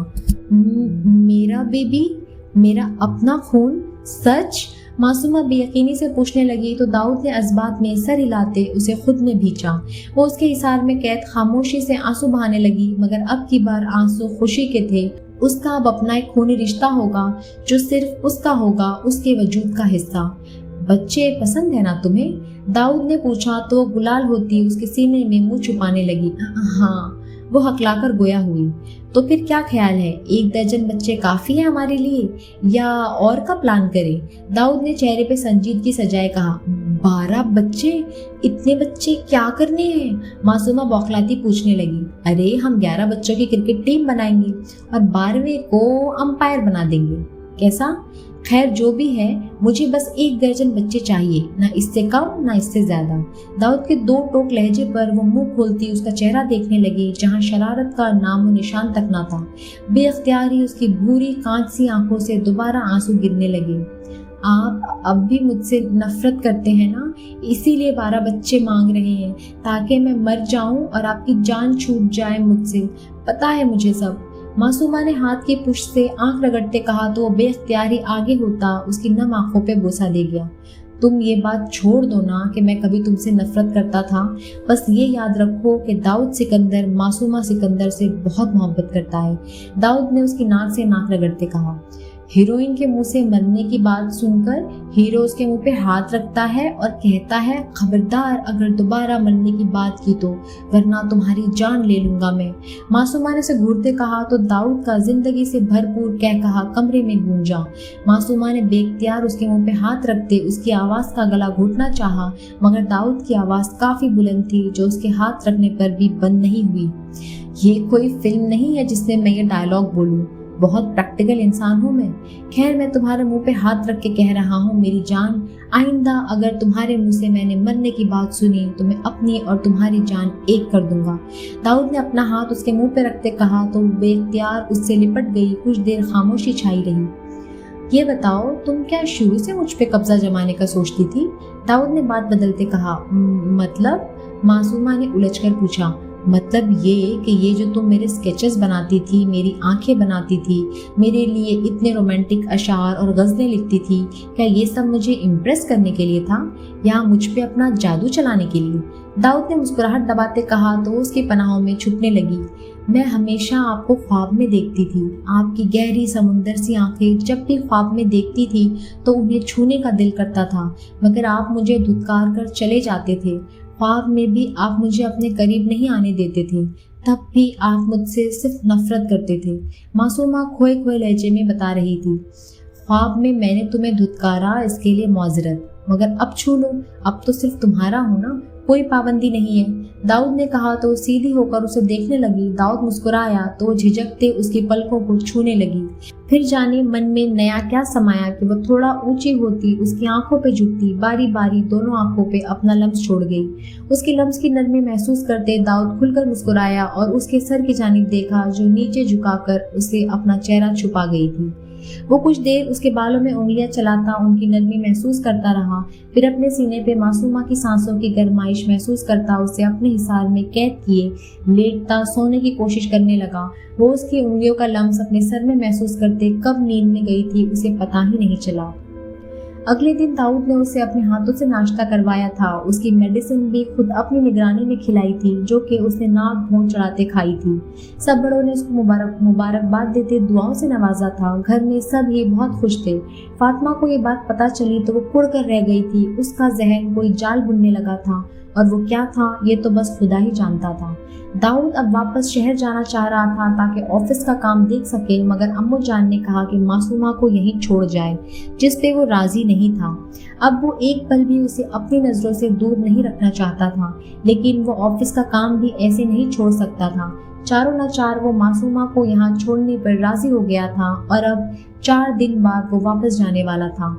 मेरा बेबी? मेरा अपना खून? सच? मासूमा बेयकीनी से पूछने लगी तो दाऊद ने अज़बात में सर हिलाते उसे खुद में भींचा। वो उसके हिसार में कैद खामोशी से आंसू बहाने लगी, मगर अब की बार आंसू खुशी के थे उसका अब अपना एक खूनी रिश्ता होगा जो सिर्फ उसका होगा, उसके वजूद का हिस्सा। बच्चे पसंद है ना तुम्हें? दाऊद ने पूछा तो वो गुलाल होती उसके सीने में मुंह छुपाने लगी। हाँ, वो हकलाकर गोया हुई। तो फिर क्या ख्याल है, 1 दर्जन बच्चे काफी है हमारे लिए या और का प्लान करें? दाऊद ने चेहरे पे संजीदगी सजाए कहा। 12 बच्चे? इतने बच्चे क्या करने हैं? मासूमा बौखलाती पूछने लगी। अरे हम 11 बच्चों की क्रिकेट टीम बनाएंगे और 12वें को अंपायर बना देंगे। कैसा? खैर जो भी है, मुझे बस 1 दर्जन बच्चे चाहिए, ना इससे कम ना इससे ज्यादा। दाऊद के 2 टोक लहजे पर वो मुंह खोलती उसका चेहरा देखने लगी जहां शरारत का नामो निशान तक ना था। बेख्तियारी उसकी भूरी कांच सी आंखों से दोबारा आंसू गिरने लगे। आप अब भी मुझसे नफरत करते हैं ना, इसीलिए 12 बच्चे मांग रहे हैं ताकि मैं मर जाऊं और आपकी जान छूट जाए मुझसे। पता है मुझे सब। मासूमा ने हाथ की पुष्ट से आंख रगड़ते कहा तो वो बेख्तियारी आगे होता उसकी नम आंखों पे बोसा दे गया। तुम ये बात छोड़ दो ना कि मैं कभी तुमसे नफरत करता था। बस ये याद रखो कि दाऊद सिकंदर मासूमा सिकंदर से बहुत मोहब्बत करता है। दाऊद ने उसकी नाक से नाक रगड़ते कहा। हीरोइन के मुंह से मरने की बात सुनकर हीरो उसके मुंह पे हाथ रखता है और कहता है, खबरदार अगर दोबारा मरने की बात की तो, वरना तुम्हारी जान ले लूंगा मैं। मासूमा ने से घूरते कहा तो दाऊद का जिंदगी से भरपूर कह कहा कमरे में गूंजा। मासूमा ने बेख्तियार उसके मुंह पे हाथ रखते उसकी आवाज का गला घोटना चाहा, मगर दाऊद की आवाज काफी बुलंद थी जो उसके हाथ रखने पर भी बंद नहीं हुई। ये कोई फिल्म नहीं है जिसमें मैं ये डायलॉग बोलूं, बहुत प्रैक्टिकल इंसान हूँ मैं। खैर मैं तुम्हारे मुंह पे हाथ रख के कह रहा हूँ मेरी जान, आइंदा अगर तुम्हारे मुंह से मैंने मरने की बात सुनी तो मैं अपनी और तुम्हारी जान एक कर दूंगा। दाऊद ने अपना हाथ उसके मुंह पे रखते कहा तो बेख्तियार उससे लिपट गई। कुछ देर खामोशी छाई रही। ये बताओ तुम क्या शुरू से मुझ पे कब्जा जमाने का सोचती थी? दाऊद ने बात बदलते कहा। मतलब? मासूमा ने उलझकर पूछा। मतलब ये कि ये जो तुम मेरे स्केचेस बनाती थी, मेरी आंखें बनाती थी, मेरे लिए इतने रोमांटिक अशार और गज़लें लिखती थी, क्या ये सब मुझे इम्प्रेस करने के लिए था या मुझ पे अपना जादू चलाने के लिए? दाऊद ने मुस्कुराहट दबाते कहा तो उसकी पनाहों में छुपने लगी। मैं हमेशा आपको ख्वाब में देखती थी। आपकी गहरी समुंदर सी आंखें जब भी ख्वाब में देखती थी तो उन्हें छूने का दिल करता था, मगर आप मुझे धुतकार कर चले जाते थे। ख्वाब में भी आप मुझे अपने करीब नहीं आने देते थे, तब भी आप मुझसे सिर्फ नफरत करते थे। मासूमा खोए खोए लहजे में बता रही थी। ख्वाब में मैंने तुम्हें धुतकारा, इसके लिए मौजरत, मगर अब छू लो, अब तो सिर्फ तुम्हारा हूं ना, कोई पाबंदी नहीं है। दाऊद ने कहा तो सीधी होकर उसे देखने लगी। दाऊद मुस्कुराया तो झिझकते उसकी पलकों को छूने लगी। फिर जाने मन में नया क्या समाया कि वो थोड़ा ऊंची होती उसकी आंखों पे झुकती, बारी बारी दोनों आंखों पे अपना लम्स छोड़ गई। उसके लम्स की नरमी महसूस करते दाऊद खुलकर मुस्कुराया और उसके सर की जानिब देखा जो नीचे झुकाकर उसे अपना चेहरा छुपा गई थी। वो कुछ देर उसके बालों में उंगलियां चलाता उनकी नरमी महसूस करता रहा, फिर अपने सीने पे मासूमा की सांसों की गरमाइश महसूस करता उसे अपने हिसार में कैद किए लेटता सोने की कोशिश करने लगा। वो उसकी उंगलियों का लम्स अपने सर में महसूस करते कब नींद में गई थी उसे पता ही नहीं चला। अगले दिन दाऊद ने उसे अपने हाथों से नाश्ता करवाया था। उसकी मेडिसिन भी खुद अपनी निगरानी में खिलाई थी जो कि उसने नाक भौं चढ़ाते खाई थी। सब बड़ों ने उसको मुबारकबाद देते दुआओं से नवाजा था। घर में सब ही बहुत खुश थे। फातिमा को ये बात पता चली तो वो कुड़ कर रह गई थी। उसका जहन कोई जाल बुनने लगा था और वो क्या था ये तो बस खुदा ही जानता था। दाऊद अब वापस शहर जाना चाह रहा था ताकि ऑफिस का काम देख सके, मगर अम्मू जान ने कहा कि मासूमा को यहीं छोड़ जाए, जिस पे वो राजी नहीं था। अब वो एक पल भी उसे अपनी नजरों से दूर नहीं रखना चाहता था, लेकिन वो ऑफिस का काम भी ऐसे नहीं छोड़ सकता था। चारों न चार वो मासूमा को यहाँ छोड़ने पर राजी हो गया था और अब 4 दिन बाद वो वापस जाने वाला था।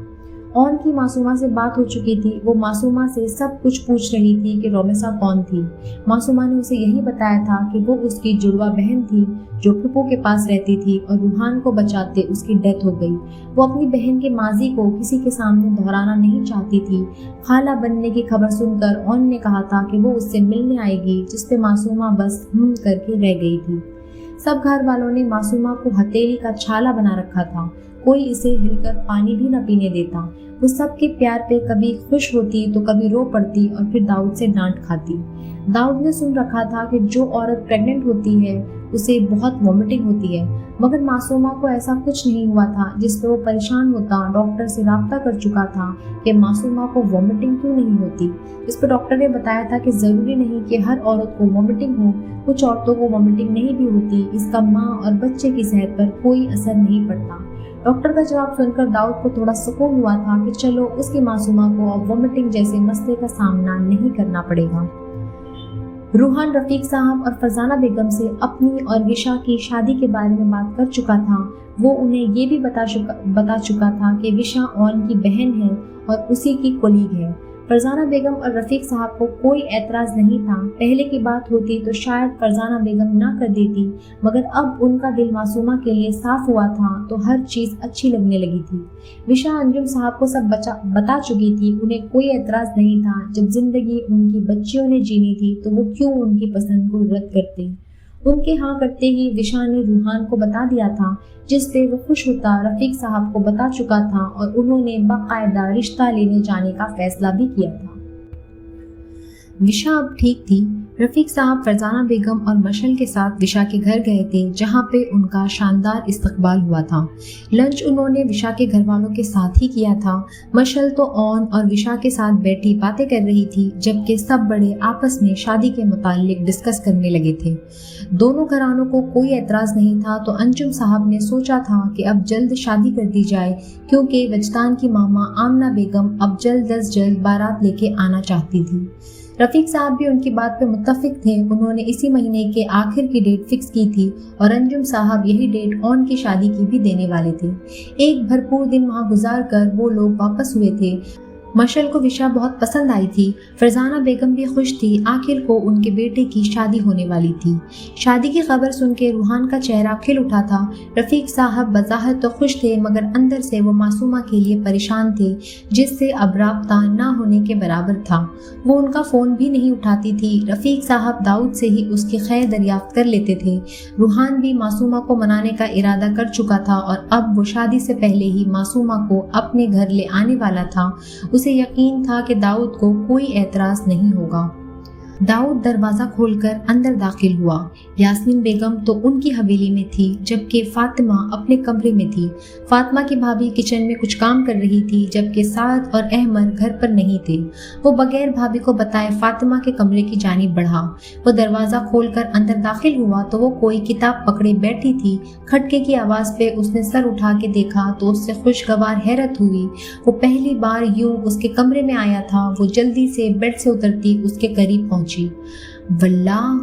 ऑन की मासूमा से बात हो चुकी थी। वो मासूमा से सब कुछ पूछ रही थी कि रोमेसा कौन थी। मासूमा ने उसे यही बताया था कि वो उसकी जुड़वा बहन थी जो फूफो के पास रहती थी और रूहान को बचाते उसकी डेथ हो गई। वो अपनी बहन के माजी को किसी के सामने दोहराना नहीं चाहती थी। खाला बनने की खबर सुनकर ऑन ने कहा था कि वो उससे मिलने आएगी, जिस पे मासूमा बस करके रह गई थी। सब घर वालों ने मासूमा को हथेली का छाला बना रखा था। कोई इसे हिलकर पानी भी न पीने देता। वो सबके प्यार पे कभी खुश होती तो कभी रो पड़ती और फिर दाऊद से डांट खाती। दाऊद ने सुन रखा था कि जो औरत प्रेग्नेंट होती है उसे बहुत वॉमिटिंग होती है, मगर मासूमा को ऐसा कुछ नहीं हुआ था, जिस पे वो परेशान होता। डॉक्टर से राब्ता कर चुका था कि मासूमा को वॉमिटिंग क्यों नहीं होती। इस पर डॉक्टर ने बताया था कि ज़रूरी नहीं कि हर औरत को वॉमिटिंग हो, कुछ औरतों को वॉमिटिंग नहीं भी होती, इसका माँ और बच्चे की सेहत पर कोई असर नहीं पड़ता। डॉक्टर का जवाब सुनकर दाऊद को थोड़ा सुकून हुआ था कि चलो उसकी मासूमा को अब वॉमिटिंग जैसे मसले का सामना नहीं करना पड़ेगा। रूहान रफीक साहब और फरजाना बेगम से अपनी और विशा की शादी के बारे में बात कर चुका था। वो उन्हें ये भी बता चुका था कि विशा ऑन की बहन है और उसी की कोलीग है। फरजाना बेगम और रफीक साहब को कोई एतराज़ नहीं था। पहले की बात होती तो शायद फरजाना बेगम ना कर देती, मगर अब उनका दिल मासूमा के लिए साफ हुआ था तो हर चीज़ अच्छी लगने लगी थी। विशा अंजुम साहब को सब बता चुकी थी, उन्हें कोई एतराज़ नहीं था। जब जिंदगी उनकी बच्चियों ने जीनी थी तो वो क्यों उनकी पसंद को रद्द करते। उनके हाँ करते ही विशा ने रूहान को बता दिया था, जिस पे वो खुश होता रफीक साहब को बता चुका था और उन्होंने बाकायदा रिश्ता लेने जाने का फैसला भी किया था। विशा अब ठीक थी। रफीक साहब फरजाना बेगम और मशल के साथ विशा के घर गए थे, जहां पे उनका शानदार इस्तकबाल हुआ था। लंच उन्होंने विशा के घर वालों के साथ ही किया था। मशल तो ऑन और विशा के साथ बैठी बातें कर रही थी, जबकि सब बड़े आपस में शादी के मुताल्लिक डिस्कस करने लगे थे। दोनों घरानों को कोई एतराज़ नहीं था, तो अंजुम साहब ने सोचा था कि अब जल्द शादी कर दी जाए, क्योंकि वजदान की मामा आमना बेगम अब जल्द बारात लेके आना चाहती थी। रफीक साहब भी उनकी बात पे मुत्तफिक थे। उन्होंने इसी महीने के आखिर की डेट फिक्स की थी और अंजुम साहब यही डेट ऑन की शादी की भी देने वाले थे। एक भरपूर दिन वहाँ गुजार कर वो लोग वापस हुए थे। मशल को विशा बहुत पसंद आई थी। फरजाना बेगम भी खुश थी। आखिर को उनके बेटे की शादी होने वाली थी। शादी की खबर सुन के रूहान का चेहरा खिल उठा था। रफीक साहब बज़ाहिर तो खुश थे, मगर अंदर से वो मासूमा के लिए परेशान थे, जिससे अब राब्ता ना होने के बराबर था। वो उनका फ़ोन भी नहीं उठाती थी। रफीक साहब दाऊद से ही उसकी खैर दरियाफ्त कर लेते थे। रूहान भी मासूमा को मनाने का इरादा कर चुका था और अब वो शादी से पहले ही मासूमा को अपने घर ले आने वाला था। उसे यकीन था कि दाऊद को कोई एतराज़ नहीं होगा। दाऊद दरवाज़ा खोलकर अंदर दाखिल हुआ। यास्मीन बेगम तो उनकी हवेली में थी, जबकि फातिमा अपने कमरे में थी। फातिमा की भाभी किचन में कुछ काम कर रही थी, जबकि साद और अहमद घर पर नहीं थे। वो बगैर भाभी को बताए फातिमा के कमरे की जानिब बढ़ा। वो दरवाज़ा खोलकर अंदर दाखिल हुआ तो वो कोई किताब पकड़े बैठी थी। खटके की आवाज़ पे उसने सर उठा के देखा तो उससे खुशगवार हैरत हुई। वो पहली बार यूं उसके कमरे में आया था। वो जल्दी से बेड से उतरती उसके करीब पहुंची। वल्लाह,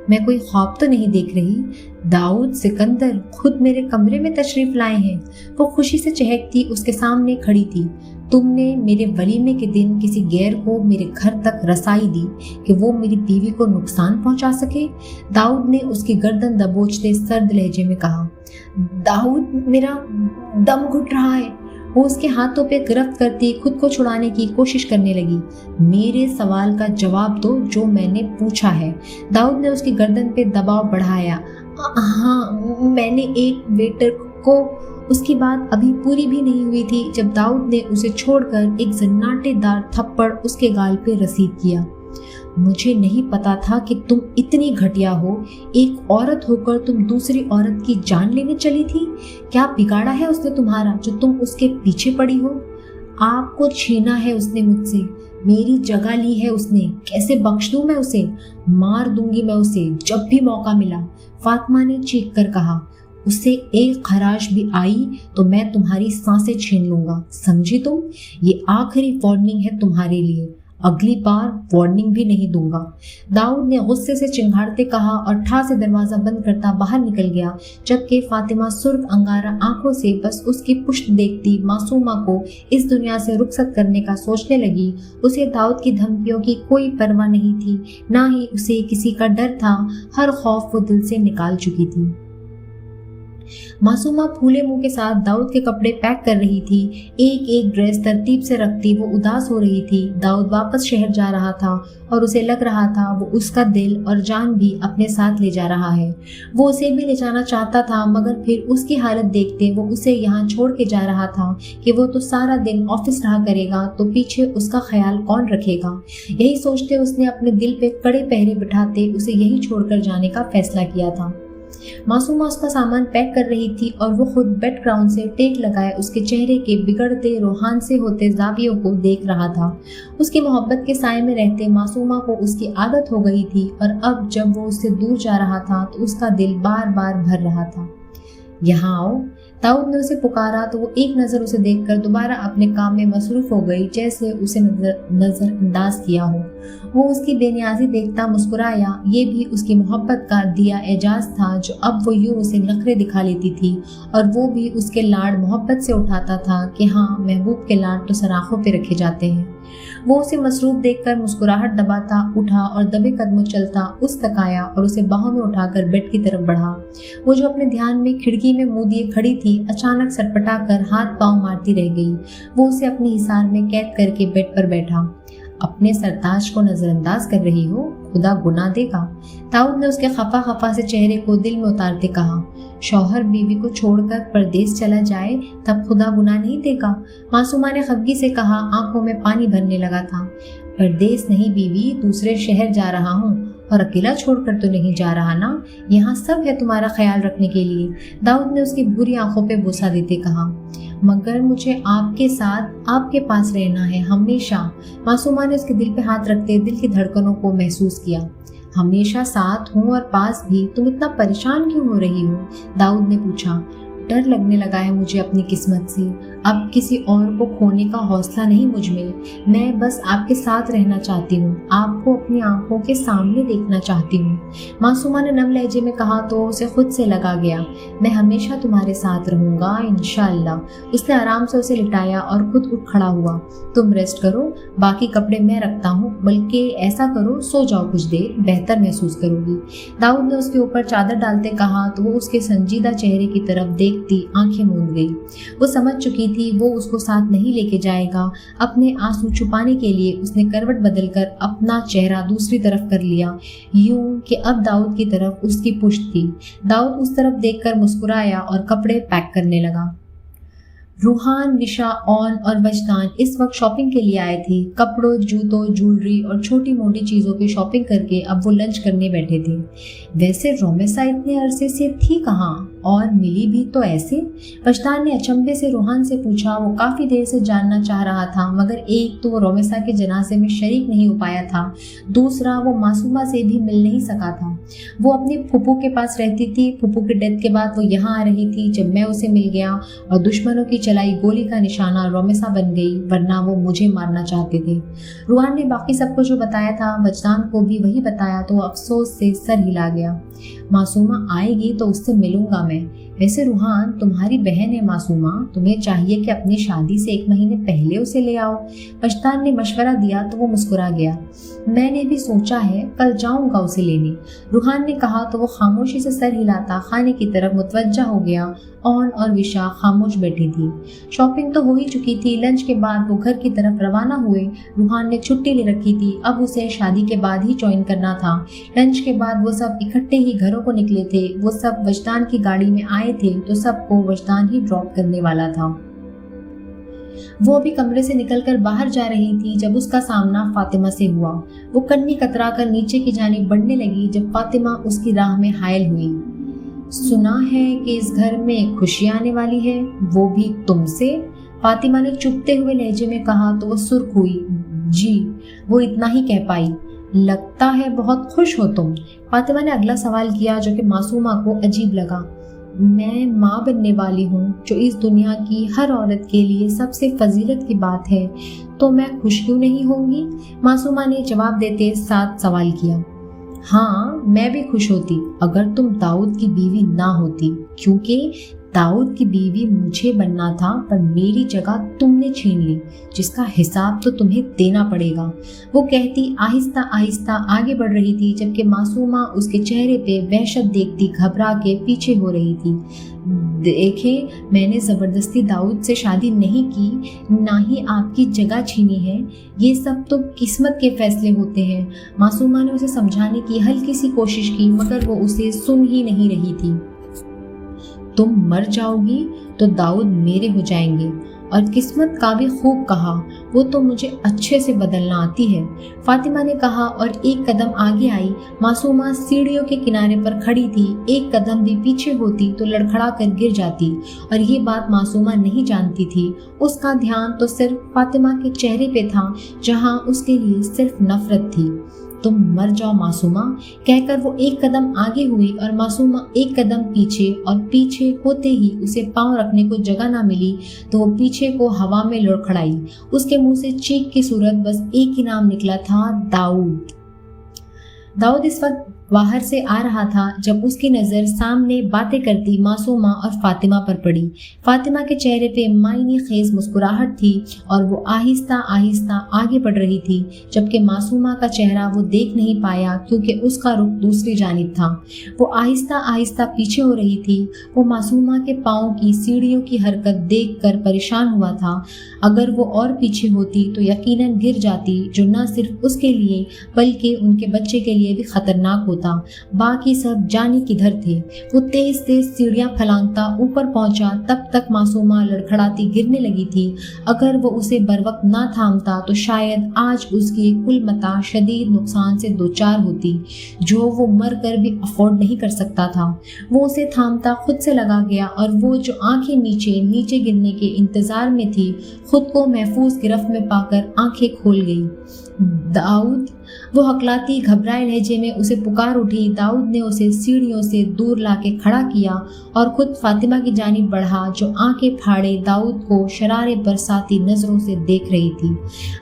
मैं कोई ख्वाब तो नहीं देख रही। दाऊद सिकंदर खुद मेरे कमरे में तशरीफ लाए हैं। वो खुशी से चहकती उसके सामने खड़ी थी। तुमने मेरे वलीमे के दिन किसी गैर को मेरे घर तक रसाई दी कि वो मेरी बीवी को नुकसान पहुंचा सके। दाऊद ने उसकी गर्दन दबोचते सर्द लहजे में कहा। दाऊद, मेरा दम घुट रहा है। वो उसके हाथों पे गिरफ्त करती खुद को छुड़ाने की कोशिश करने लगी। मेरे सवाल का जवाब दो जो मैंने पूछा है। दाऊद ने उसकी गर्दन पे दबाव बढ़ाया। हाँ, मैंने एक वेटर को। उसकी बात अभी पूरी भी नहीं हुई थी जब दाऊद ने उसे छोड़कर एक जन्नाटेदार थप्पड़ उसके गाल पे रसीद किया। मुझे नहीं पता था कि तुम इतनी घटिया हो। एक औरत होकर तुम दूसरी औरत की जान लेने चली थी। क्या बिगाड़ा है उसने तुम्हारा जो तुम उसके पीछे पड़ी हो? आपको छीना है उसने मुझसे, मेरी जगह ली है उसने। कैसे बख्श दूं मैं उसे? मार दूंगी मैं उसे जब भी मौका मिला। फातिमा ने चीख कर कहा। उसे एक खराश भी आई तो मैं तुम्हारी सांसें छीन लूंगा, समझी तुम? ये आखिरी वार्निंग है तुम्हारे लिए। अगली बार वार्निंग भी नहीं दूंगा। दाऊद ने गुस्से से चिंघाड़ते कहा और ठा से दरवाज़ा बंद करता बाहर निकल गया, जबकि फातिमा सुर्ख अंगारा आंखों से बस उसकी पुश्त देखती मासूमा को इस दुनिया से रुखसत करने का सोचने लगी। उसे दाऊद की धमकियों की कोई परवाह नहीं थी, ना ही उसे किसी का डर था। हर खौफ वो दिल से निकाल चुकी थी। मासूमा फूले मुंह के साथ दाऊद के कपड़े पैक कर रही थी। एक एक ड्रेस तरतीब से रखती वो उदास हो रही थी। दाऊद वापस शहर जा रहा था और उसे लग रहा था वो उसका दिल और जान भी अपने साथ ले जा रहा है। वो उसे भी ले जाना चाहता था, मगर फिर उसकी हालत देखते वो उसे यहाँ छोड़ के जा रहा था कि वो तो सारा दिन ऑफिस रहा करेगा, तो पीछे उसका ख्याल कौन रखेगा। यही सोचते उसने अपने दिल पे कड़े पहरे बिठाते उसे यही छोड़कर जाने का फैसला किया था। मासूमा उसका सामान पैक कर रही थी और वो खुद बेड ग्राउंड से टेक लगाए उसके चेहरे के बिगड़ते रूहान से होते जावियों को देख रहा था। उसकी मोहब्बत के साए में रहते मासूमा को उसकी आदत हो गई थी और अब जब वो उससे दूर जा रहा था तो उसका दिल बार बार भर रहा था। यहाँ आओ। दाऊद ने उसे पुकारा तो वो एक नज़र उसे देखकर दोबारा अपने काम में मसरूफ हो गई, जैसे उसे नजरअंदाज किया हो। वो उसकी बेनियाजी देखता मुस्कुराया। ये भी उसकी मोहब्बत का दिया एजाज था जो अब वो यूं उसे नखरे दिखा लेती थी और वो भी उसके लाड़ मोहब्बत से उठाता था कि हाँ, महबूब के लाड़ तो सराखों पे रखे जाते हैं। वो उसे मसरूफ देखकर मुस्कुराहट दबाता उठा और दबे कदमों चलता उस तक आया और उसे बाहों में उठाकर बेड की तरफ बढ़ा। वो जो अपने ध्यान में खिड़की में मुंह दिए खड़ी थी, अचानक सटपटा कर हाथ पांव मारती रह गई। वो उसे अपने हिसार में कैद करके बेड पर बैठा। अपने सरताज को नजरअंदाज कर रही हो, खुदा गुनाह देगा। दाऊद ने उसके खफा खफा से चेहरे को दिल में उतारते कहा। शौहर बीवी को छोड़कर परदेश चला जाए तब खुदा गुनाह नहीं देगा। मासूमा ने खफगी से कहा, आंखों में पानी भरने लगा था। परदेश नहीं बीवी, दूसरे शहर जा रहा हूँ और अकेला छोड़कर तो नहीं जा रहा ना। यहाँ सब है तुम्हारा ख्याल रखने के लिए। दाऊद ने उसकी बुरी आंखों पे बोसा देते कहा, मगर मुझे आपके साथ आपके पास रहना है हमेशा। मासूमा ने उसके दिल पे हाथ रखते दिल की धड़कनों को महसूस किया। हमेशा साथ हूँ और पास भी, तुम इतना परेशान क्यों हो रही हो? दाऊद ने पूछा। डर लगने लगा है मुझे अपनी किस्मत से। अब किसी और को खोने का हौसला नहीं मुझ में। मैं बस आपके साथ रहना चाहती हूँ, आपको अपनी आंखों के सामने देखना चाहती हूँ। मासूमा ने नम लहजे में कहा तो उसे खुद से लगा गया। मैं हमेशा तुम्हारे साथ रहूंगा इंशाअल्लाह। उसने आराम से उसे लिटाया और खुद उठ खड़ा हुआ। तुम रेस्ट करो, बाकी कपड़े मैं रखता हूँ, बल्कि ऐसा करो सो जाओ कुछ देर, बेहतर महसूस करोगी। दाऊद ने उसके ऊपर चादर डालते कहा तो वो उसके संजीदा चेहरे की तरफ देखती आंखें मूंद गई। वो समझ चुकी थी वो उसको साथ नहीं लेके जाएगा। अपने आंसू छुपाने के लिए उसने करवट बदलकर अपना चेहरा दूसरी तरफ कर लिया, यूं कि अब दाऊद की तरफ उसकी पुश्त थी। दाऊद उस तरफ देखकर मुस्कुराया और कपड़े पैक करने लगा। रूहान, विशा, ऑन और वजदान इस वक्त शॉपिंग के लिए आए थे। कपड़ों, जूतों, ज्वेलरी और छोटी मोटी चीज़ों की शॉपिंग करके अब वो लंच करने बैठे थे। वैसे रोमेसा इतने अरसे से थी कहाँ और मिली भी तो ऐसे? वजदान ने अचंभे से रूहान से पूछा। वो काफ़ी देर से जानना चाह रहा था, मगर एक तो वो रोमेसा के जनाजे में शरीक नहीं हो पाया था, दूसरा वो मासूमा से भी मिल नहीं सका था। वो अपनी फूफू के पास रहती थी। फूफू के डेथ के बाद वो यहाँ आ रही थी जब मैं उसे मिल गया और दुश्मनों की चलाई गोली का निशाना रोमेसा बन गई, वरना वो मुझे मारना चाहते थे। रूहान ने बाकी सबको जो बताया था वजदान को भी वही बताया तो अफसोस से सर हिला गया। मासूमा आएगी तो उससे मिलूंगा मैं। वैसे रूहान तुम्हारी बहन है मासूमा, तुम्हें चाहिए कि अपनी शादी से 1 महीने पहले उसे ले आओ। वजदान ने मशवरा दिया तो वो मुस्कुरा गया। मैंने भी सोचा है, कल जाऊंगा उसे लेने, रूहान ने कहा तो वो खामोशी से सर हिलाता खाने की तरफ मुतवज्जा हो गया। ऑन और विशा खामोश बैठी थी। शॉपिंग तो हो ही चुकी थी। लंच के बाद वो घर की तरफ रवाना हुए। रूहान ने छुट्टी ले रखी थी, अब उसे शादी के बाद ही ज्वाइन करना था। लंच के बाद वो सब इकट्ठे ही घरों को निकले थे। वो सब वजदान की गाड़ी में आए थे तो सबको वजदान ही ड्रॉप करने वाला था। वो अभी कमरे से निकलकर बाहर जा रही थी जब उसका सामना फातिमा से हुआ। वो कन्नी कतरा कर नीचे की जानिब बढ़ने लगी जब फातिमा उसकी राह में हायल हुई। सुना है कि इस घर में खुशी आने वाली है, वो भी तुमसे? फातिमा ने चुपते हुए लहजे में कहा तो वो सुर्ख हुई। जी, वो इतना ही कह पाई। लगता है बहुत खुश हो तुम। फातिमा ने अगला सवाल किया जो कि मासूमा को अजीब लगा। मैं माँ बनने वाली हूँ, जो इस दुनिया की हर औरत के लिए सबसे फजीलत की बात है, तो मैं खुश क्यों नहीं होंगी? मासूमा ने जवाब देते साथ सवाल किया। हाँ, मैं भी खुश होती अगर तुम दाऊद की बीवी ना होती, क्योंकि दाऊद की बीवी मुझे बनना था पर मेरी जगह तुमने छीन ली, जिसका हिसाब तो तुम्हें देना पड़ेगा। वो कहती आहिस्ता आहिस्ता आगे बढ़ रही थी जबकि मासूमा उसके चेहरे पे वहशत देखती घबरा के पीछे हो रही थी। देखे, मैंने ज़बरदस्ती दाऊद से शादी नहीं की, ना ही आपकी जगह छीनी है। ये सब तो किस्मत के फैसले होते हैं। मासूमा ने उसे समझाने की हल्की सी कोशिश की मगर वो उसे सुन ही नहीं रही थी। तुम मर जाओगी तो दाऊद मेरे हो जाएंगे اور قسمت کا بھی خوب کہا، وہ تو مجھے اچھے سے بدلنا آتی ہے، فاطمہ نے کہا اور ایک قدم آگے آئی۔ معصومہ سیڑھیوں کے کنارے پر کھڑی تھی، ایک قدم بھی پیچھے ہوتی تو لڑکھڑا کر گر جاتی، اور یہ بات معصومہ نہیں جانتی تھی۔ اس کا دھیان تو صرف فاطمہ کے چہرے پہ تھا جہاں اس کے لیے صرف نفرت تھی۔ تم مر جاؤ معصومہ، کہہ کر وہ ایک قدم آگے ہوئی اور معصومہ ایک قدم پیچھے، اور پیچھے ہوتے ہی اسے پاؤں رکھنے کو جگہ نہ ملی تو وہ پیچھے کو ہوا میں لڑکھڑائی۔ اس کے منہ سے چیخ کی صورت بس ایک ہی نام نکلا تھا، داؤد۔ داؤد اس وقت باہر سے آ رہا تھا جب اس کی نظر سامنے باتیں کرتی معصومہ اور فاطمہ پر پڑی۔ فاطمہ کے چہرے پہ معنی خیز مسکراہٹ تھی اور وہ آہستہ آہستہ آگے بڑھ رہی تھی، جبکہ معصومہ کا چہرہ وہ دیکھ نہیں پایا کیونکہ اس کا رخ دوسری جانب تھا۔ وہ آہستہ آہستہ پیچھے ہو رہی تھی۔ وہ معصومہ کے پاؤں کی سیڑھیوں کی حرکت دیکھ کر پریشان ہوا تھا۔ اگر وہ اور پیچھے ہوتی تو یقیناً گر جاتی، جو نہ صرف اس کے لیے بلکہ ان کے بچے کے لیے بھی خطرناک ہوتا۔ باقی سب جانے کدھر تھے۔ وہ تیز تیز سیڑھیاں پھلانگتا اوپر پہنچا، تب تک معصومہ لڑکھڑاتی گرنے لگی تھی۔ اگر وہ اسے بروقت نہ تھامتا تو شاید آج اس کی کل متاع شدید نقصان سے دوچار ہوتی، جو وہ مر کر بھی افورڈ نہیں کر سکتا تھا۔ وہ اسے تھامتا خود سے لگا گیا، اور وہ جو آنکھیں نیچے گرنے کے انتظار میں تھی، خود کو محفوظ گرفت میں پا کر آنکھیں کھول گئی۔ داؤد، وہ ہکلاتی گھبرائے لہجے میں اسے پکار اٹھی۔ داؤد نے اسے سیڑھیوں سے دور لا کے کھڑا کیا اور خود فاطمہ کی جانب بڑھا، جو آنکھیں پھاڑے داؤد کو شرارے برساتی نظروں سے دیکھ رہی تھی۔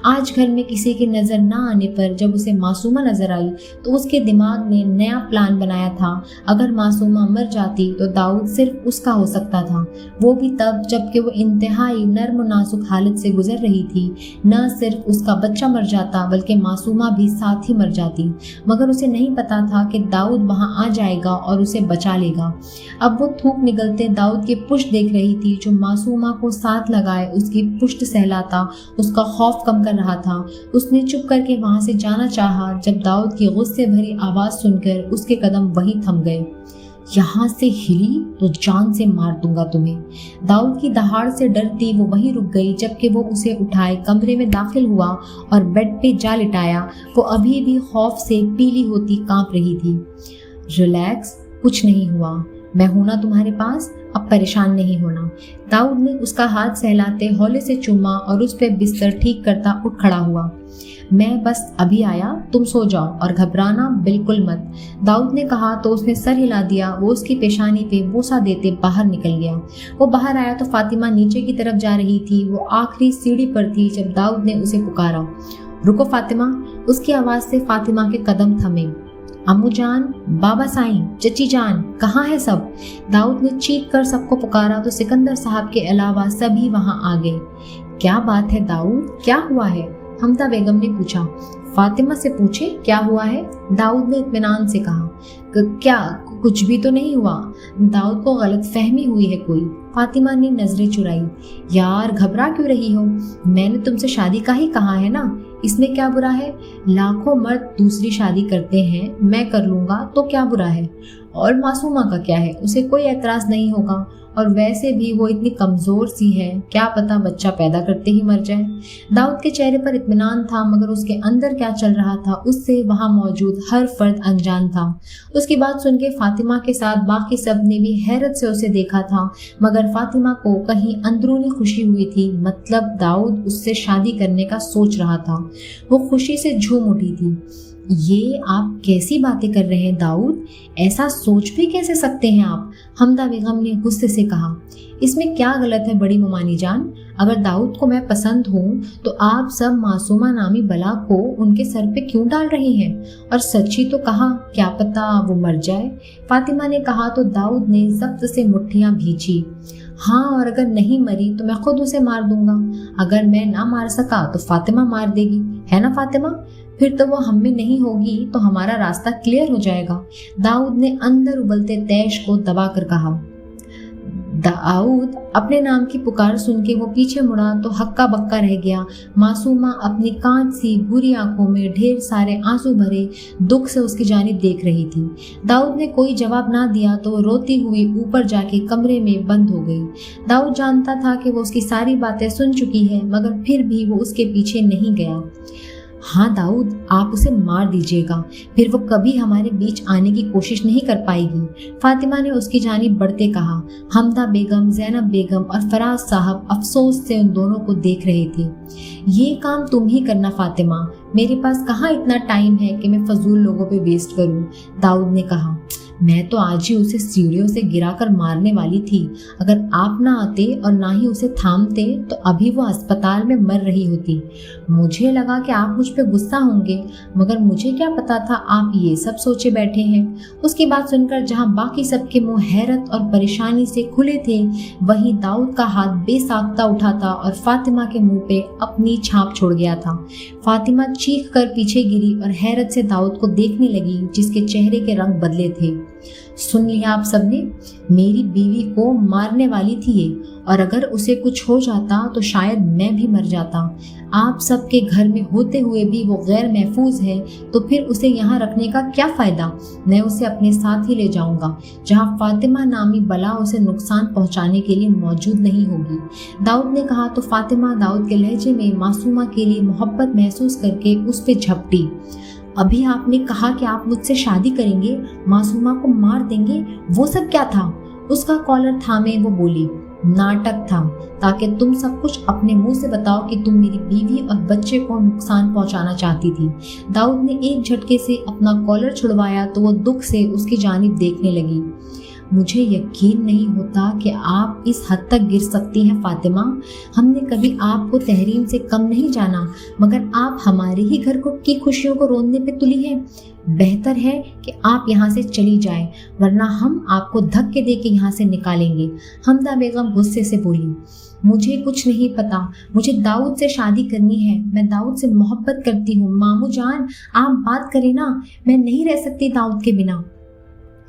آج گھر میں کسی کی نظر نہ آنے پر جب اسے معصومہ نظر آئی تو اس کے دماغ نے نیا پلان بنایا تھا۔ اگر معصومہ مر جاتی تو داؤد صرف اس کا ہو سکتا تھا، وہ بھی تب جب کہ وہ انتہائی نرم و نازک حالت سے گزر رہی تھی۔ نہ صرف اس کا بچہ مر جاتا بلکہ معصومہ بھی ساتھ ہی مر جاتی، مگر اسے نہیں پتا تھا کہ داؤد وہاں آ جائے گا اور اسے بچا لے گا۔ اب وہ تھوک نگلتے داؤد کی پشت دیکھ رہی تھی، جو معصومہ کو ساتھ لگائے اس کی پشت سہلاتا اس کا خوف کم کر رہا تھا۔ اس نے چپ کر کے وہاں سے جانا چاہا، جب داؤد کی غصے بھری آواز سن کر اس کے قدم وہیں تھم گئے۔ یہاں سے ہلی تو جان سے مار دوں گا تمہیں۔ داؤد کی دہاڑ سے ڈرتی وہ وہیں رک گئی، جبکہ وہ اسے اٹھائے کمرے میں داخل ہوا اور بیڈ پہ جا لٹایا۔ وہ ابھی بھی خوف سے پیلی ہوتی کانپ رہی تھی۔ ریلیکس، کچھ نہیں ہوا، میں ہوں نا تمہارے پاس، اب پریشان نہیں ہونا۔ داؤد نے اس کا ہاتھ سہلاتے ہولے سے چوما اور اس پہ بستر ٹھیک کرتا اٹھ کھڑا ہوا۔ میں بس ابھی آیا، تم سو جاؤ اور گھبرانا بالکل مت، داؤد نے کہا تو اس نے سر ہلا دیا۔ وہ اس کی پیشانی پہ بوسہ دیتے باہر نکل گیا۔ وہ باہر آیا تو فاطمہ نیچے کی طرف جا رہی تھی۔ وہ آخری سیڑھی پر تھی جب داؤد نے اسے پکارا۔ رکو فاطمہ، اس کی آواز سے فاطمہ کے قدم تھمے۔ امو جان، بابا سائیں، چچی جان، کہاں ہے سب؟ داؤد نے چیخ کر سب کو پکارا تو سکندر صاحب کے علاوہ سبھی وہاں آ گئے۔ کیا بات ہے داؤد، کیا ہوا ہے؟ حمدہ بیگم نے پوچھا۔ فاطمہ سے پوچھے کیا ہوا ہے، داؤد نے اطمینان سے کہا۔ کیا کچھ بھی تو نہیں ہوا؟ داؤد کو غلط فہمی ہوئی ہے کوئی، فاطمہ نے نظریں چرائی۔ یار گھبرا کیوں رہی ہو، میں نے تم سے شادی کا ہی کہا ہے نا، اس میں کیا برا ہے؟ لاکھوں مرد دوسری شادی کرتے ہیں، میں کر لوں گا تو کیا برا ہے؟ اور معصومہ کا کیا ہے، اسے کوئی اعتراض نہیں ہوگا، اور ویسے بھی وہ اتنی کمزور سی ہے، کیا پتا بچہ پیدا کرتے ہی مر جائے۔ داؤد کے چہرے پر اطمینان تھا، مگر اس کے اندر کیا چل رہا تھا اس سے وہاں موجود ہر فرد انجان تھا۔ اس کی بات سن کے فاطمہ کے ساتھ باقی سب نے بھی حیرت سے اسے دیکھا تھا، مگر فاطمہ کو کہیں اندرونی خوشی ہوئی تھی، مطلب داؤد اس سے شادی کرنے کا سوچ رہا تھا۔ وہ خوشی سے جھوم اٹھی تھی۔ یہ آپ کیسی باتیں کر رہے ہیں داؤد، ایسا سوچ بھی کیسے سکتے ہیں آپ؟ حمدہ بیگم نے غصے سے کہا۔ اس میں کیا غلط ہے بڑی ممانی جان؟ اگر داؤد کو میں پسند ہوں تو آپ سب معصومہ نامی بلا کو ان کے سر پہ کیوں ڈال رہی ہیں؟ اور سچی تو کہا، کیا پتا وہ مر جائے، فاطمہ نے کہا تو داؤد نے ضبط سے مٹھیاں بھینچی۔ ہاں، اور اگر نہیں مری تو میں خود اسے مار دوں گا، اگر میں نہ مار سکا تو فاطمہ مار دے گی، ہے نا فاطمہ؟ پھر تو وہ ہم میں نہیں ہوگی تو ہمارا راستہ کلیئر ہو جائے گا، داؤد نے اندر ابلتے تیش کو دبا کر کہا۔ दाऊद अपने नाम की पुकार सुन के वो पीछे मुड़ा तो हक्का बक्का रह गया। मासूमा अपनी कांच सी भूरी आंखों में ढेर सारे आंसू भरे दुख से उसकी जानिब देख रही थी। दाऊद ने कोई जवाब ना दिया तो वो रोती हुई ऊपर जाके कमरे में बंद हो गई। दाऊद जानता था कि वो उसकी सारी बातें सुन चुकी है, मगर फिर भी वो उसके पीछे नहीं गया। हाँ दाऊद, आप उसे मार दीजिएगा, फिर वो कभी हमारे बीच आने की कोशिश नहीं कर पाएगी, फातिमा ने उसकी जानिब बढ़ते कहा। हमदा बेगम, ज़ैनब बेगम और फराज साहब अफसोस से उन दोनों को देख रहे थे। ये काम तुम ही करना फातिमा, मेरे पास कहाँ इतना टाइम है कि मैं फजूल लोगों पे वेस्ट करूँ, दाऊद ने कहा। मैं तो आज ही उसे सीढ़ियों से गिराकर मारने वाली थी। अगर आप ना आते और ना ही उसे थामते तो अभी वो अस्पताल में मर रही होती। मुझे लगा कि आप मुझ पे गुस्सा होंगे, मगर मुझे क्या पता था आप ये सब सोचे बैठे हैं। उसकी बात सुनकर जहां बाकी सबके मुंह हैरत और परेशानी से खुले थे, वहीं दाऊद का हाथ बेसाख्ता उठा था और फातिमा के मुंह पे अपनी छाप छोड़ गया था। फातिमा चीख कर पीछे गिरी और हैरत से दाऊद को देखने लगी, जिसके चेहरे के रंग बदले थे। सुन लिया आप सबने, मेरी बीवी को मारने वाली थी ये, और अगर उसे कुछ हो जाता तो शायद मैं भी मर जाता। आप सबके घर में होते हुए भी वो गैर महफूज है, तो फिर उसे यहाँ रखने का क्या फ़ायदा। मैं उसे अपने साथ ही ले जाऊंगा, जहाँ फातिमा नामी बला उसे नुकसान पहुँचाने के लिए मौजूद नहीं होगी, दाऊद ने कहा। तो फातिमा दाऊद के लहजे में मासूमा के लिए मोहब्बत महसूस करके उस पर झपटी। अभी आपने कहा कि आप मुझसे शादी करेंगे, मासूमा को मार देंगे, वो सब क्या था। उसका कॉलर थामे वो बोली, नाटक था, ताकि तुम सब कुछ अपने मुंह से बताओ कि तुम मेरी बीवी और बच्चे को नुकसान पहुंचाना चाहती थी। दाऊद ने एक झटके से अपना कॉलर छुड़वाया तो वो दुख से उसकी जानिब देखने लगी। मुझे यकीन नहीं होता कि आप इस हद तक गिर सकती हैं फातिमा। हमने कभी आपको तहरीम से कम नहीं जाना, मगर आप हमारे ही घर की खुशियों को रोंदने पे तुली हैं। बेहतर है कि आप यहाँ से चली जाएं, वरना हम आपको धक्के दे के यहाँ से निकालेंगे, हमदा बेगम गुस्से से बोली। मुझे कुछ नहीं पता, मुझे दाऊद से शादी करनी है, मैं दाऊद से मोहब्बत करती हूँ। मामू जान, आप बात करें ना, मैं नहीं रह सकती दाऊद के बिना,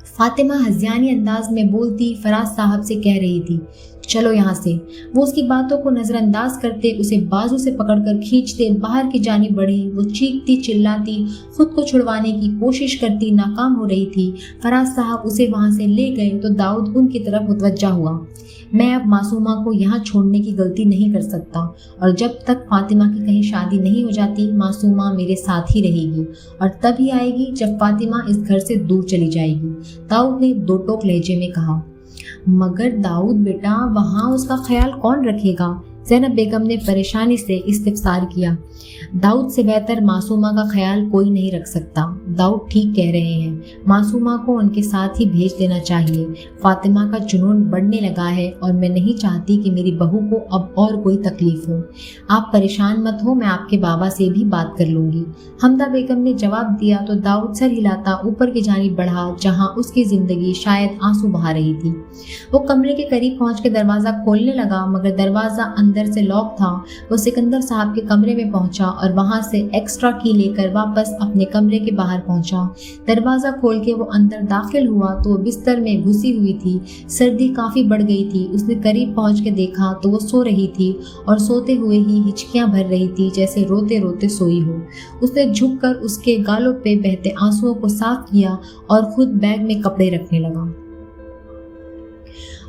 फातिमा हज़ियानी अंदाज में बोलती फराज साहब से कह रही थी। चलो यहाँ से। वो उसकी बातों को नज़रअंदाज करते उसे बाजू से पकड़कर खींचते बाहर की जानिब बढ़ी। वो चीखती चिल्लाती खुद को छुड़वाने की कोशिश करती नाकाम हो रही थी। फराज साहब उसे वहाँ से ले गए तो दाऊद उनकी तरफ मुतवज्जा हुआ। मैं अब मासूमा को यहाँ छोड़ने की गलती नहीं कर सकता, और जब तक फातिमा की कहीं शादी नहीं हो जाती, मासूमा मेरे साथ ही रहेगी, और तभी आएगी जब फातिमा इस घर से दूर चली जाएगी, दाऊद ने दो टोक लहजे में कहा। मगर दाऊद बेटा, वहाँ उसका ख्याल कौन रखेगा, ज़ैनब बेगम ने परेशानी से इस्तिफसार किया। दाऊद से बेहतर मासूमा का ख्याल कोई नहीं रख सकता। दाऊद ठीक कह रहे हैं, मासूमा को उनके साथ ही भेज देना चाहिए। फातिमा का जुनून बढ़ने लगा है और मैं नहीं चाहती कि मेरी बहू को अब और कोई तकलीफ हो। आप परेशान मत हो, मैं आपके बाबा से भी बात कर लूँगी, हमदा बेगम ने जवाब दिया। तो दाऊद सर हिलाता ऊपर की जानिब बढ़ा, जहाँ उसकी ज़िंदगी शायद आंसू बहा रही थी। वो कमरे के करीब पहुँच के दरवाज़ा खोलने लगा, मगर दरवाज़ा अंदर से लॉक था। वो सिकंदर साहब के कमरे में पहुंचा और वहां से एक्स्ट्रा की लेकर वापस अपने कमरे के बाहर पहुंचा। दरवाजा खोल के वो अंदर दाखिल हुआ तो वो बिस्तर में घुसी हुई थी। सर्दी काफी बढ़ गई थी। उसने करीब पहुंच के देखा तो वो सो रही थी, और सोते हुए ही हिचकियां भर रही थी, जैसे रोते रोते सोई हो। उसने झुककर उसके गालों पे बहते आंसुओं को साफ किया और खुद बैग में कपड़े रखने लगा।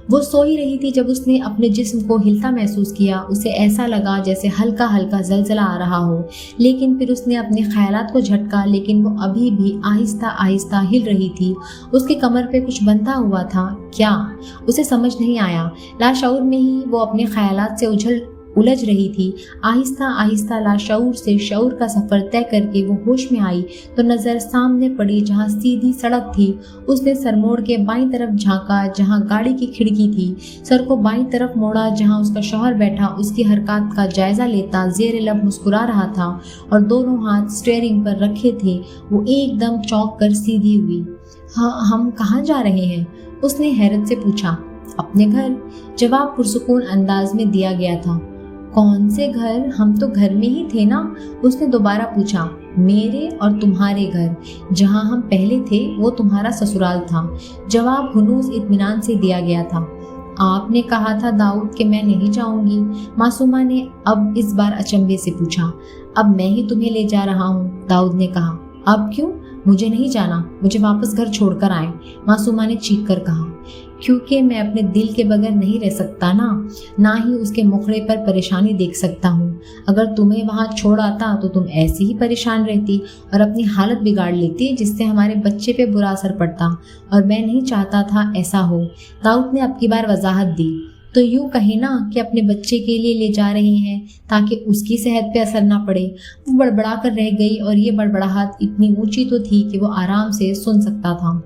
वो सो ही रही थी जब उसने अपने जिस्म को हिलता महसूस किया। उसे ऐसा लगा जैसे हल्का हल्का जलजला आ रहा हो, लेकिन फिर उसने अपने ख्यालात को झटका, लेकिन वो अभी भी आहिस्ता आहिस्ता हिल रही थी। उसके कमर पे कुछ बंधा हुआ था, क्या? उसे समझ नहीं आया। लाशऊर में ही वो अपने ख्यालात से उलझ रही थी। आहिस्ता आहिस्ता लाशऊर से शऊर का सफ़र तय करके वो होश में आई तो नज़र सामने पड़ी, जहाँ सीधी सड़क थी। उसने सर मोड़ के बाईं तरफ झांका, जहाँ गाड़ी की खिड़की थी। सर को बाईं तरफ मोड़ा, जहाँ उसका शौहर बैठा उसकी हरकत का जायज़ा लेता ज़ेर लब मुस्कुरा रहा था और दोनों हाथ स्टीयरिंग पर रखे थे। वो एकदम चौंक कर सीधी हुई। हाँ, हम कहाँ जा रहे हैं? उसने हैरत से पूछा। अपने घर, जवाब पुरसुकून अंदाज में दिया गया था। कौन से घर? हम तो घर में ही थे ना? उसने दोबारा पूछा। मेरे और तुम्हारे घर, जहाँ हम पहले थे वो तुम्हारा ससुराल था, जवाब हुनूस इत्मीनान से दिया गया था। آپ نے کہا تھا داؤد کہ میں نہیں جاؤں گی، معصومہ نے اب اس بار اچنبھے سے پوچھا۔ اب میں ہی تمہیں لے جا رہا ہوں، داؤد نے کہا۔ اب کیوں؟ مجھے نہیں جانا، مجھے واپس گھر چھوڑ کر آئیں، معصومہ نے چیخ کر کہا۔ کیونکہ میں اپنے دل کے بغیر نہیں رہ سکتا نہ ہی اس کے مخڑے پر پریشانی دیکھ سکتا ہوں۔ اگر تمہیں وہاں چھوڑ آتا تو تم ایسی ہی پریشان رہتی اور اپنی حالت بگاڑ لیتی، جس سے ہمارے بچے پہ برا اثر پڑتا، اور میں نہیں چاہتا تھا ایسا ہو۔ داؤد نے اب کی بار وضاحت دی۔ تو یوں کہیں نا کہ اپنے بچے کے لیے لے جا رہے ہیں تاکہ اس کی صحت پہ اثر نہ پڑے۔ وہ بڑبڑا کر رہ گئی اور یہ بڑبڑاہٹ اتنی اونچی تو تھی کہ وہ آرام سے سن سکتا تھا۔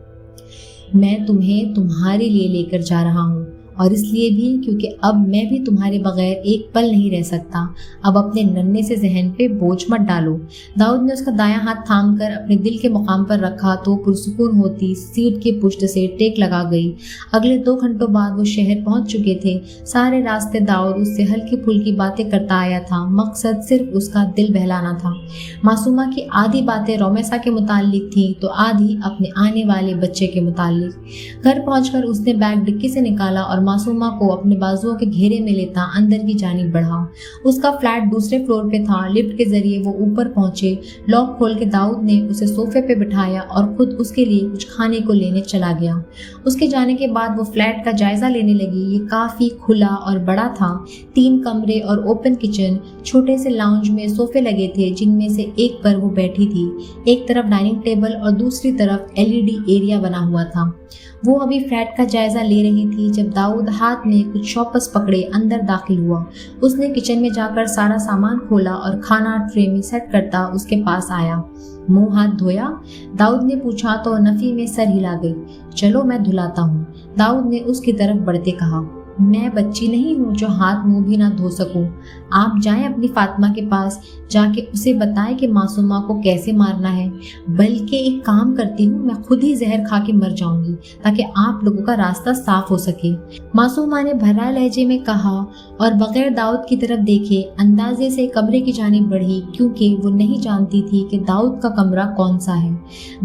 میں تمہیں تمہارے لیے لے کر جا رہا ہوں، اور اس لیے بھی کیونکہ اب میں بھی تمہارے بغیر ایک پل نہیں رہ سکتا۔ اب اپنے ننھے سے ذہن پہ بوجھ مت ڈالو۔ داؤد نے اس کا دایاں ہاتھ تھام کر اپنے دل کے مقام پر رکھا تو پرسکون ہوتی سیٹ کے پشت سے ٹیک لگا گئی۔ اگلے 2 گھنٹوں بعد وہ شہر پہنچ چکے تھے۔ سارے راستے داؤد اس سے ہلکی پھلکی باتیں کرتا آیا تھا، مقصد صرف اس کا دل بہلانا تھا۔ معصومہ کی آدھی باتیں رومیسا کے متعلق تھیں تو آدھی اپنے آنے والے بچے کے متعلق۔ گھر پہنچ کر اس نے بیگ ڈکی سے نکالا اور معصومہ کو اپنے بازوؤں کے گھیرے میں لیتا اندر کی جانب بڑھا۔ اس کا فلیٹ دوسرے فلور پہ تھا۔ لفٹ کے ذریعے وہ اوپر پہنچے۔ لاک کھول کے داؤد نے اسے صوفے پہ بٹھایا اور خود اس کے لیے کچھ کھانے کو لینے چلا گیا۔ اس کے جانے کے بعد وہ فلیٹ کا جائزہ لینے لگی۔ یہ کافی کھلا اور بڑا تھا۔ 3 کمرے اور اوپن کچن، چھوٹے سے لاؤنج میں صوفے لگے تھے جن میں سے ایک پر وہ بیٹھی تھی۔ ایک طرف ڈائننگ ٹیبل اور دوسری طرف LED ایریا بنا ہوا تھا۔ وہ ابھی فلیٹ کا جائزہ لے رہی تھی جب داؤد ہاتھ میں کچھ شوپس پکڑے اندر داخل ہوا۔ اس نے کچن میں جا کر سارا سامان کھولا اور کھانا ٹرے میں سیٹ کرتا اس کے پاس آیا۔ منہ ہاتھ دھویا؟ داؤد نے پوچھا تو نفی میں سر ہلا گئی۔ چلو میں دھلاتا ہوں، داؤد نے اس کی طرف بڑھتے کہا۔ میں بچی نہیں ہوں جو ہاتھ منہ بھی نہ دھو سکوں۔ آپ جائیں اپنی فاطمہ کے پاس، جا کے اسے بتائیں کہ معصومہ کو کیسے مارنا ہے۔ بلکہ ایک کام کرتی ہوں، میں خود ہی زہر کھا کے مر جاؤں گی تاکہ آپ لوگوں کا راستہ صاف ہو سکے، معصومہ نے بھرا لہجے میں کہا اور بغیر داؤد کی طرف دیکھے اندازے سے کمرے کی جانب بڑھی، کیونکہ وہ نہیں جانتی تھی کہ داؤد کا کمرہ کون سا ہے۔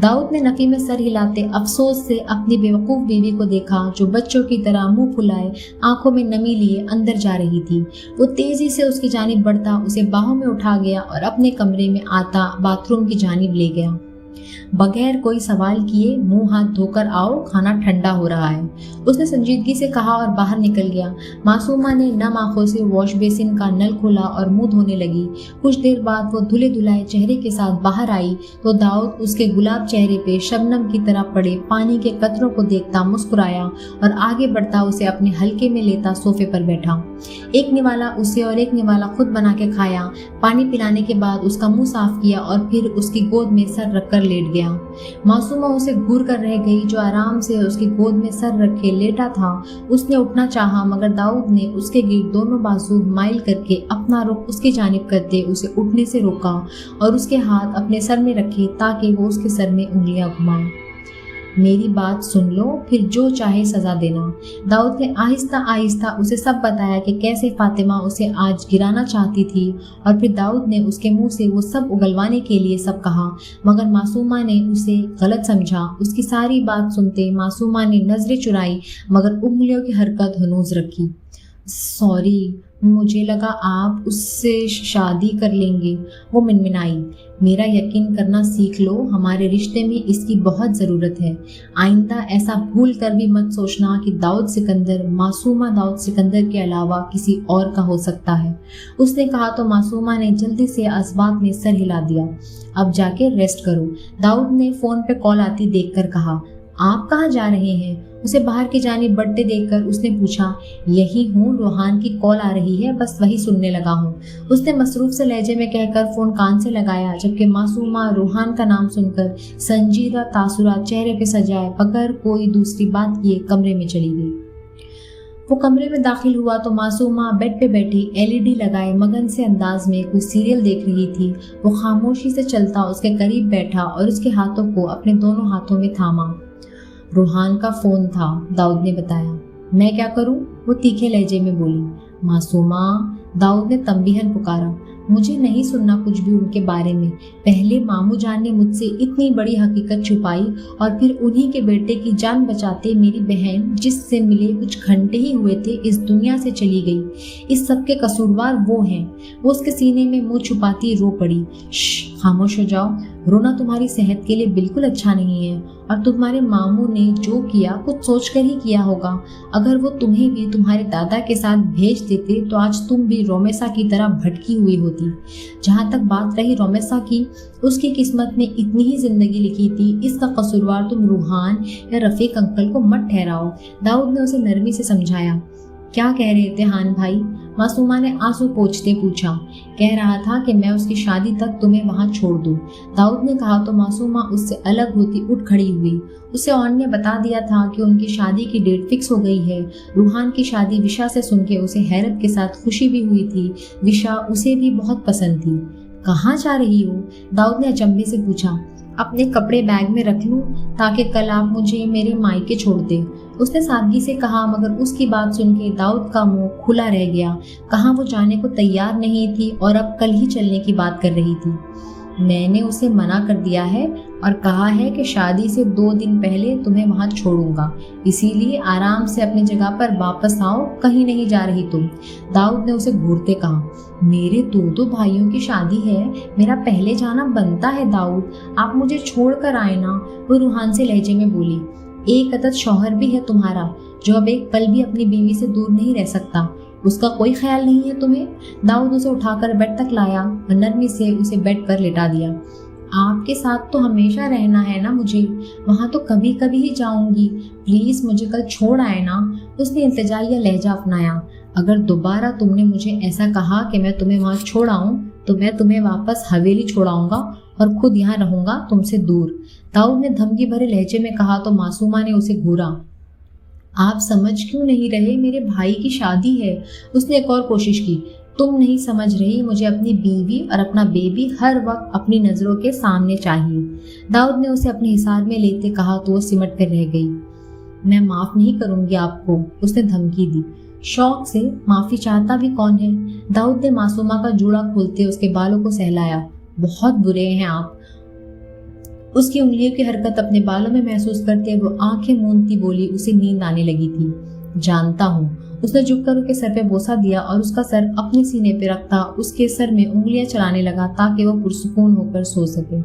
داؤد نے نفی میں سر ہلاتے افسوس سے اپنی بیوقوف بیوی کو دیکھا جو بچوں کی طرح منہ پھلائے آنکھوں میں نمی لیے اندر جا رہی تھی۔ وہ تیزی سے اس کی جانب بڑھتا اسے باہوں میں اٹھا گیا اور اپنے کمرے میں آتا باتھ روم کی جانب لے گیا۔ بغیر کوئی سوال کیے منہ ہاتھ دھو کر آؤ، کھانا ٹھنڈا ہو رہا ہے، اس نے سنجیدگی سے کہا اور باہر نکل گیا۔ معصومہ نے نم آنکھوں سے واش بیسن کا نل کھولا اور منہ دھونے لگی۔ کچھ دیر بعد وہ دھلے دھلائے چہرے کے ساتھ باہر آئی تو داؤد اس کے گلاب چہرے پہ شبنم کی طرح پڑے پانی کے قطروں کو دیکھتا مسکرایا اور آگے بڑھتا اسے اپنے حلقے میں لیتا صوفے پر بیٹھا۔ ایک نوالا اسے اور ایک نوالا خود بنا کے کھایا۔ پانی پلانے کے بعد اس کا منہ صاف کیا اور پھر اس کی گود میں سر رکھ کر لیٹ گیا۔ معصومہ اسے گھور کر رہ گئی جو آرام سے اس کی گود میں سر رکھے لیٹا تھا۔ اس نے اٹھنا چاہا مگر داؤد نے اس کے گرد دونوں بازو مائل کر کے اپنا رخ اس کی جانب کرتے اسے اٹھنے سے روکا اور اس کے ہاتھ اپنے سر میں رکھے تاکہ وہ اس کے سر میں انگلیاں گھمائے۔ میری بات سن لو، پھر جو چاہے سزا دینا۔ داؤد نے آہستہ آہستہ اسے سب بتایا کہ کیسے فاطمہ اسے آج گرانا چاہتی تھی، اور پھر داؤد نے اس کے منہ سے وہ سب اگلوانے کے لیے سب کہا، مگر معصومہ نے اسے غلط سمجھا۔ اس کی ساری بات سنتے معصومہ نے نظریں چرائی مگر انگلیوں کی حرکت ہنوز رکھی۔ سوری، مجھے لگا آپ اس سے شادی کر لیں گے، وہ منمنائی۔ میرا یقین کرنا سیکھ لو، ہمارے رشتے میں اس کی بہت ضرورت ہے۔ آئندہ ایسا بھول کر بھی مت سوچنا کہ داؤد سکندر معصومہ داؤد سکندر کے علاوہ کسی اور کا ہو سکتا ہے، اس نے کہا تو معصومہ نے جلدی سے اسباب میں سر ہلا دیا۔ اب جا کے ریسٹ کرو، داؤد نے فون پہ کال آتی دیکھ کر کہا۔ آپ کہاں جا رہے ہیں؟ اسے باہر کی جانب بڑھتے دیکھ کر اس نے پوچھا۔ یہی ہوں، روحان کی کال آ رہی ہے، بس وہی سننے لگا ہوں، اس نے مصروف سے لہجے میں کہہ کر فون کان سے لگایا، جبکہ معصومہ روحان کا نام سن کر سنجیدہ تاثرات چہرے پہ سجائے بغیر کوئی دوسری بات کیے کمرے میں چلی گئی۔ وہ کمرے میں داخل ہوا تو معصومہ بیڈ پہ بیٹھی LED لگائے مگن سے انداز میں کوئی سیریل دیکھ رہی تھی۔ وہ خاموشی سے چلتا اس کے قریب بیٹھا اور اس کے ہاتھوں کو اپنے دونوں ہاتھوں میں تھاما۔ روحان کا فون تھا، داؤد نے بتایا۔ میں کیا کروں؟ وہ تیکھے لہجے میں بولی۔ معصومہ، داؤد نے تنبیہاً پکارا۔ मुझे नहीं सुनना कुछ भी उनके बारे में। पहले मामू जान ने मुझसे इतनी बड़ी हकीकत छुपाई और फिर उन्हीं के बेटे की जान बचाते मेरी बहन जिससे मिले कुछ घंटे ही हुए थे इस दुनिया से चली गई। इस सब के कसूरवार वो हैं। वो उसके सीने में मुंह छुपाती रो पड़ी। खामोश हो जाओ, रोना तुम्हारी सेहत के लिए बिल्कुल अच्छा नहीं है। और तुम्हारे मामू ने जो किया कुछ सोचकर ही किया होगा। अगर वो तुम्हें भी तुम्हारे दादा के साथ भेज देते तो आज तुम भी रोमेसा की तरह भटकी हुई होती। जहाँ तक बात रही रोमेसा की, उसकी किस्मत में इतनी ही जिंदगी लिखी थी। इसका कसूरवार तुम रूहान या रफीक अंकल को मत ठहराओ। दाऊद ने उसे नरमी से समझाया। क्या कह रहे थे हान भाई? मासूमा ने आंसू पोंछते पूछा। कह रहा था कि मैं उसकी शादी तक तुम्हें वहां छोड़ दूं। दाऊद ने कहा तो मासूमा उससे अलग होती उठ खड़ी हुई। उसे ऑन ने बता दिया था कि उनकी शादी की डेट फिक्स हो गई है। रूहान की शादी विशा से सुनके उसे हैरत के साथ खुशी भी हुई थी। विशा उसे भी बहुत पसंद थी। कहाँ जा रही हो? दाऊद ने अचंभे से पूछा। अपने कपड़े बैग में रख लूं ताकि कल आप मुझे मेरे मायके छोड़ दें, उसने सादगी से कहा। मगर उसकी बात सुनके दाऊद का मुंह खुला रह गया। कहाँ वो जाने को तैयार नहीं थी और अब कल ही चलने की बात कर रही थी। मैंने उसे मना कर दिया है और कहा है कि शादी से 2 दिन पहले तुम्हें वहां छोड़ूंगा, इसीलिए आराम से अपनी जगह पर वापस आओ, कहीं नहीं जा रही तुम। दाऊद ने उसे घूरते कहा। मेरे 2 भाइयों की शादी है, मेरा पहले जाना बनता है दाऊद, आप मुझे छोड़ कर आए ना। वो रूहान से लहजे में बोली। एक अदद शौहर भी है तुम्हारा जो अब एक पल भी अपनी बीवी से दूर नहीं रह सकता, उसका कोई ख्याल नहीं है तुम्हें? दाऊद उसे उठाकर बेड तक लाया और नरमी से उसे बेड पर लिटा दिया। आपके साथ तो हमेशा रहना है ना मुझे, वहां तो कभी कभी ही जाऊंगी, प्लीज मुझे कल छोड़ आए ना। उसने इल्तिजाइया लहजा अपनाया। अगर दोबारा तुमने मुझे ऐसा कहा कि मैं तुम्हें वहां छोड़ आऊं तो मैं तुम्हें वापस हवेली छोड़ाऊंगा और खुद यहाँ रहूंगा तुमसे दूर। दाऊद ने धमकी भरे लहजे में कहा तो मासूमा ने उसे घूरा। आप समझ क्यों नहीं रहे? मेरे भाई की शादी है। उसने एक और कोशिश की। तुम नहीं समझ रही, मुझे अपनी बीवी और अपना बेबी हर वक्त अपनी नजरों के सामने चाहिए। दाऊद ने उसे अपने हिसाब में लेते कहा तो वो सिमट कर रह गई। मैं माफ नहीं करूंगी आपको, उसने धमकी दी। शौक से माफी चाहता भी कौन है? दाऊद ने मासूमा का जूड़ा खोलते उसके बालों को सहलाया। बहुत बुरे हैं आप। उसकी उंगलियों की हरकत अपने बालों में महसूस करते वो आंखें मूंदती बोली। उसे नींद आने लगी थी। जानता हूँ। उसने झुककर उसके सर पे बोसा दिया और उसका सर अपने सीने पे रखता उसके सर में उंगलियां चलाने लगा ताकि वो पुरसुकून होकर सो सके।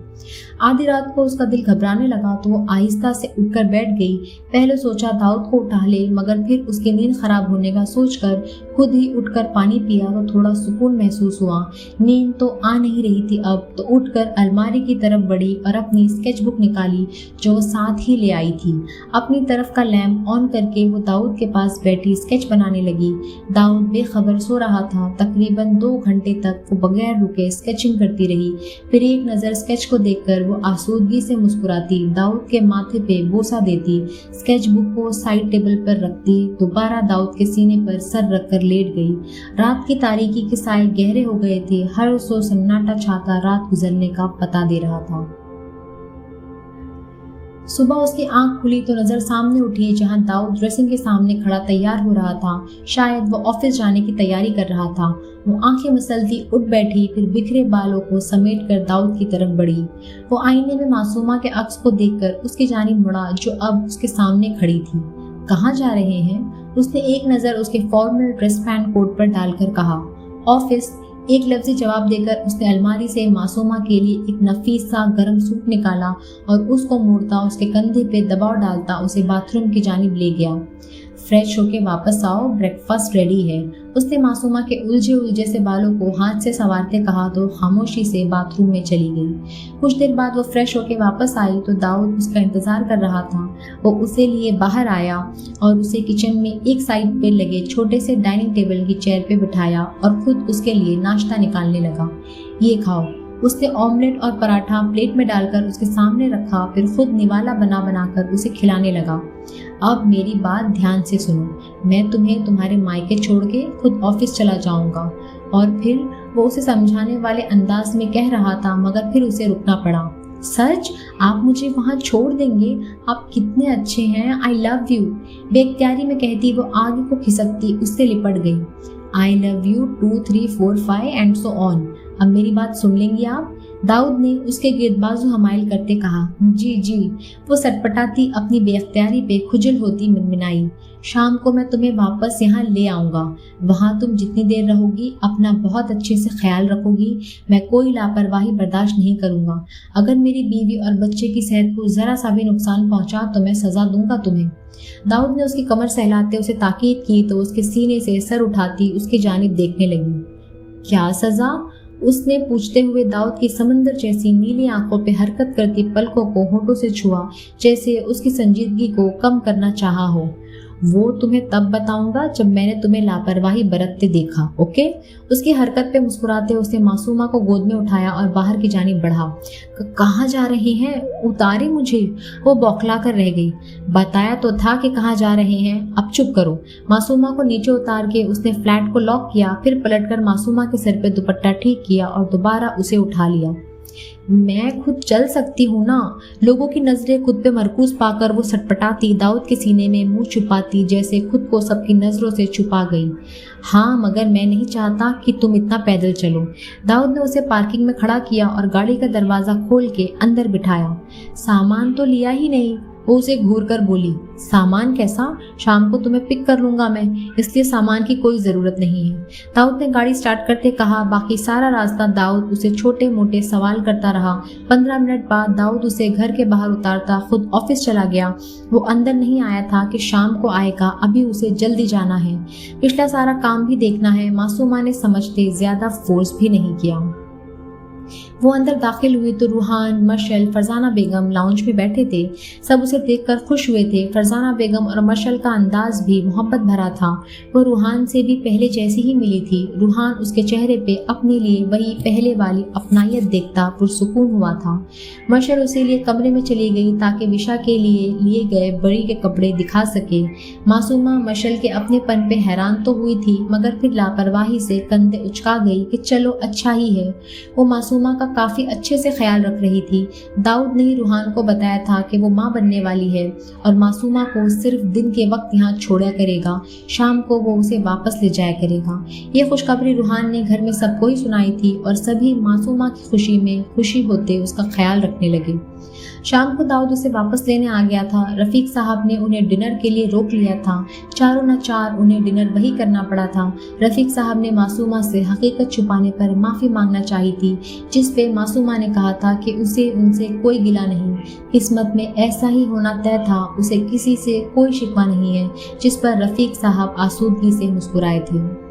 आधी रात को उसका दिल घबराने लगा तो वो आहिस्ता से उठकर बैठ गई। पहले सोचा दाऊद को उठा ले, मगर फिर उसकी नींद खराब होने का सोचकर खुद ही उठकर पानी पिया तो थोड़ा सुकून महसूस हुआ। नींद तो आ नहीं रही थी अब तो उठकर अलमारी की तरफ बढ़ी और अपनी स्केच बुक निकाली जो वो साथ ही ले आई थी। अपनी तरफ का लैंप ऑन करके वो दाऊद के पास बैठी स्केच बनाने लगी। दाऊद बेखबर सो रहा था। तकरीबन 2 घंटे तक वो बगैर रुके स्केचिंग करती रही। फिर एक नज़र स्केच को देखकर वो आसूदगी से मुस्कुराती, दाऊद के माथे पे बोसा देती, स्केच बुक को साइड टेबल पर रखती, दोबारा दाऊद के सीने पर सर रखकर लेट गई। रात की तारीकी के साए गहरे हो गए थे। हर सो सन्नाटा छाता रात गुजरने का पता दे रहा था। सुबह उसकी आंख खुली तो नजर सामने उठी जहां दाऊद ड्रेसिंग के सामने खड़ा तैयार हो रहा था। शायद वो ऑफिस जाने की तैयारी कर रहा था। वो आंखें मसलती उठ बैठी, फिर बिखरे बालों को समेटकर दाऊद की तरफ बढ़ी। वो आईने में मासूमा के अक्स को देखकर उसकी जानिब मुड़ा जो अब उसके सामने खड़ी थी। कहाँ जा रहे हैं? उसने एक नजर उसके फॉर्मल ड्रेस पैंट कोट पर डालकर कहा। ऑफिस, एक लफ्ज़ी जवाब देकर उसने अलमारी से मासूमा के लिए एक नफीस सा गर्म सूट निकाला और उसको मोड़ता उसके कंधे पे दबाव डालता उसे बाथरूम की जानिब ले गया। फ्रेश होके वापस आओ, ब्रेकफास्ट रेडी है। उसने मासूमा के उलझे उलझे से बालों को हाथ से संवारते कहा तो खामोशी से बाथरूम में चली गई। कुछ देर बाद वो फ्रेश होके वापस आई तो दाऊद उसका इंतजार कर रहा था। वो उसे लिए बाहर आया और उसे किचन में एक साइड पे लगे छोटे से डाइनिंग टेबल की चेयर पे बिठाया और खुद उसके लिए नाश्ता निकालने लगा। ये खाओ। उसने ऑमलेट और पराठा प्लेट में डालकर उसके सामने रखा, फिर खुद निवाला बना बनाकर उसे खिलाने लगा। अब मेरी बात ध्यान से सुनो, मैं तुम्हें तुम्हारे मायके छोड़ के खुद ऑफिस चला जाऊंगा। और फिर वो उसे समझाने वाले अंदाज में कह रहा था, मगर फिर उसे रुकना पड़ा। सच? आप मुझे वहाँ छोड़ देंगे? आप कितने अच्छे हैं, आई लव यू। बेख्तियारी में कहती वो आगे को खिसकती उससे लिपट गई। I love you 2 3 4 5 and so on। अब मेरी बात सुन लेंगी आप? दाऊद ने उसके गिर्द बाजू हमाइल करते कहा। जी जी। वो सटपटाती अपनी बेअख्तियारी पे खुजल होती मिनमिनाई। शाम को मैं तुम्हें वापस यहाँ ले आऊँगा। वहाँ तुम जितनी देर रहोगी अपना बहुत अच्छे से ख्याल रखोगी। मैं कोई लापरवाही बर्दाश्त नहीं करूँगा। अगर मेरी बीवी और बच्चे की सेहत को ज़रा सा भी नुकसान पहुँचा तो मैं सज़ा दूंगा तुम्हें। दाऊद ने उसकी कमर सहलाते उसे ताकीद की तो उसके सीने से सर उठाती उसकी जानिब देखने लगी। क्या सज़ा? उसने पूछते हुए दाऊद की समंदर जैसी नीली आंखों पे हरकत करती पलकों को होठों से छुआ, जैसे उसकी संजीदगी को कम करना चाहा हो। वो तुम्हें तब बताऊंगा जब मैंने तुम्हें लापरवाही बरतते देखा, ओके? उसकी हरकत पे मुस्कुराते उसने मासूमा को गोद में उठाया और बाहर की जानिब बढ़ा। कहाँ जा रहे हैं? उतारे मुझे। वो बौखला कर रह गई। बताया तो था कि कहाँ जा रहे हैं, अब चुप करो। मासूमा को नीचे उतार के उसने फ्लैट को लॉक किया, फिर पलटकर मासूमा के सर पे दुपट्टा ठीक किया और दोबारा उसे उठा लिया। मैं खुद चल सकती हूँ ना। लोगों की नजरें खुद पे मरकूज पाकर वो सटपटाती दाऊद के सीने में मुंह छुपाती, जैसे खुद को सबकी नजरों से छुपा गई। हाँ, मगर मैं नहीं चाहता कि तुम इतना पैदल चलो। दाऊद ने उसे पार्किंग में खड़ा किया और गाड़ी का दरवाजा खोल के अंदर बिठाया। सामान तो लिया ही नहीं, वो उसे घूर कर बोली। सामान कैसा? शाम को तुम्हें पिक कर लूंगा मैं, इसलिए सामान की कोई ज़रूरत नहीं है। दाऊद ने गाड़ी स्टार्ट करते कहा। बाकी सारा रास्ता दाऊद उसे छोटे मोटे सवाल करता रहा। 15 मिनट बाद दाऊद उसे घर के बाहर उतारता खुद ऑफिस चला गया। वो अंदर नहीं आया था कि शाम को आएगा, अभी उसे जल्दी जाना है, पिछला सारा काम भी देखना है। मासूमा ने समझते ज़्यादा फोर्स भी नहीं किया। वो अंदर दाखिल हुई तो रूहान, मशल, फरजाना बेगम लाउंज में बैठे थे। सब उसे देखकर खुश हुए थे। फरजाना बेगम और मशल का अंदाज भी मोहब्बत भरा था। वो रूहान से भी पहले जैसी ही मिली थी। रूहान उसके चेहरे पे अपने लिए वही पहले वाली अपनायत देखता पुरसुकून हुआ था। मशल उसे लिए कमरे में चली गई ताकि विशा के लिए गए बड़ी के कपड़े दिखा सके। मासूमा मशल के अपनेपन पे हैरान तो हुई थी, मगर फिर लापरवाही से कंधे उचका गई कि चलो अच्छा ही है। वो मासूमा का काफी अच्छे से ख्याल रख रही थी। दाऊद ने ही रूहान को बताया था कि वो माँ बनने वाली है और मासूमा को सिर्फ दिन के वक्त यहाँ छोड़ा करेगा, शाम को वो उसे वापस ले जाया करेगा। ये खुशखबरी रूहान ने घर में सबको ही सुनाई थी और सभी मासूमा की खुशी में खुशी होते उसका ख्याल रखने लगे। शाम को दाऊद उसे वापस लेने आ गया था। रफीक साहब ने उन्हें डिनर के लिए रोक लिया था। चारों न चार उन्हें डिनर वही करना पड़ा था। रफीक साहब ने मासूमा से हकीकत छुपाने पर माफ़ी मांगना चाही थी, जिस पे मासूमा ने कहा था कि उसे उनसे कोई गिला नहीं, किस्मत में ऐसा ही होना तय था, उसे किसी से कोई शिकवा नहीं है, जिस पर रफीक साहब आसूदगी से मुस्कुराए थे।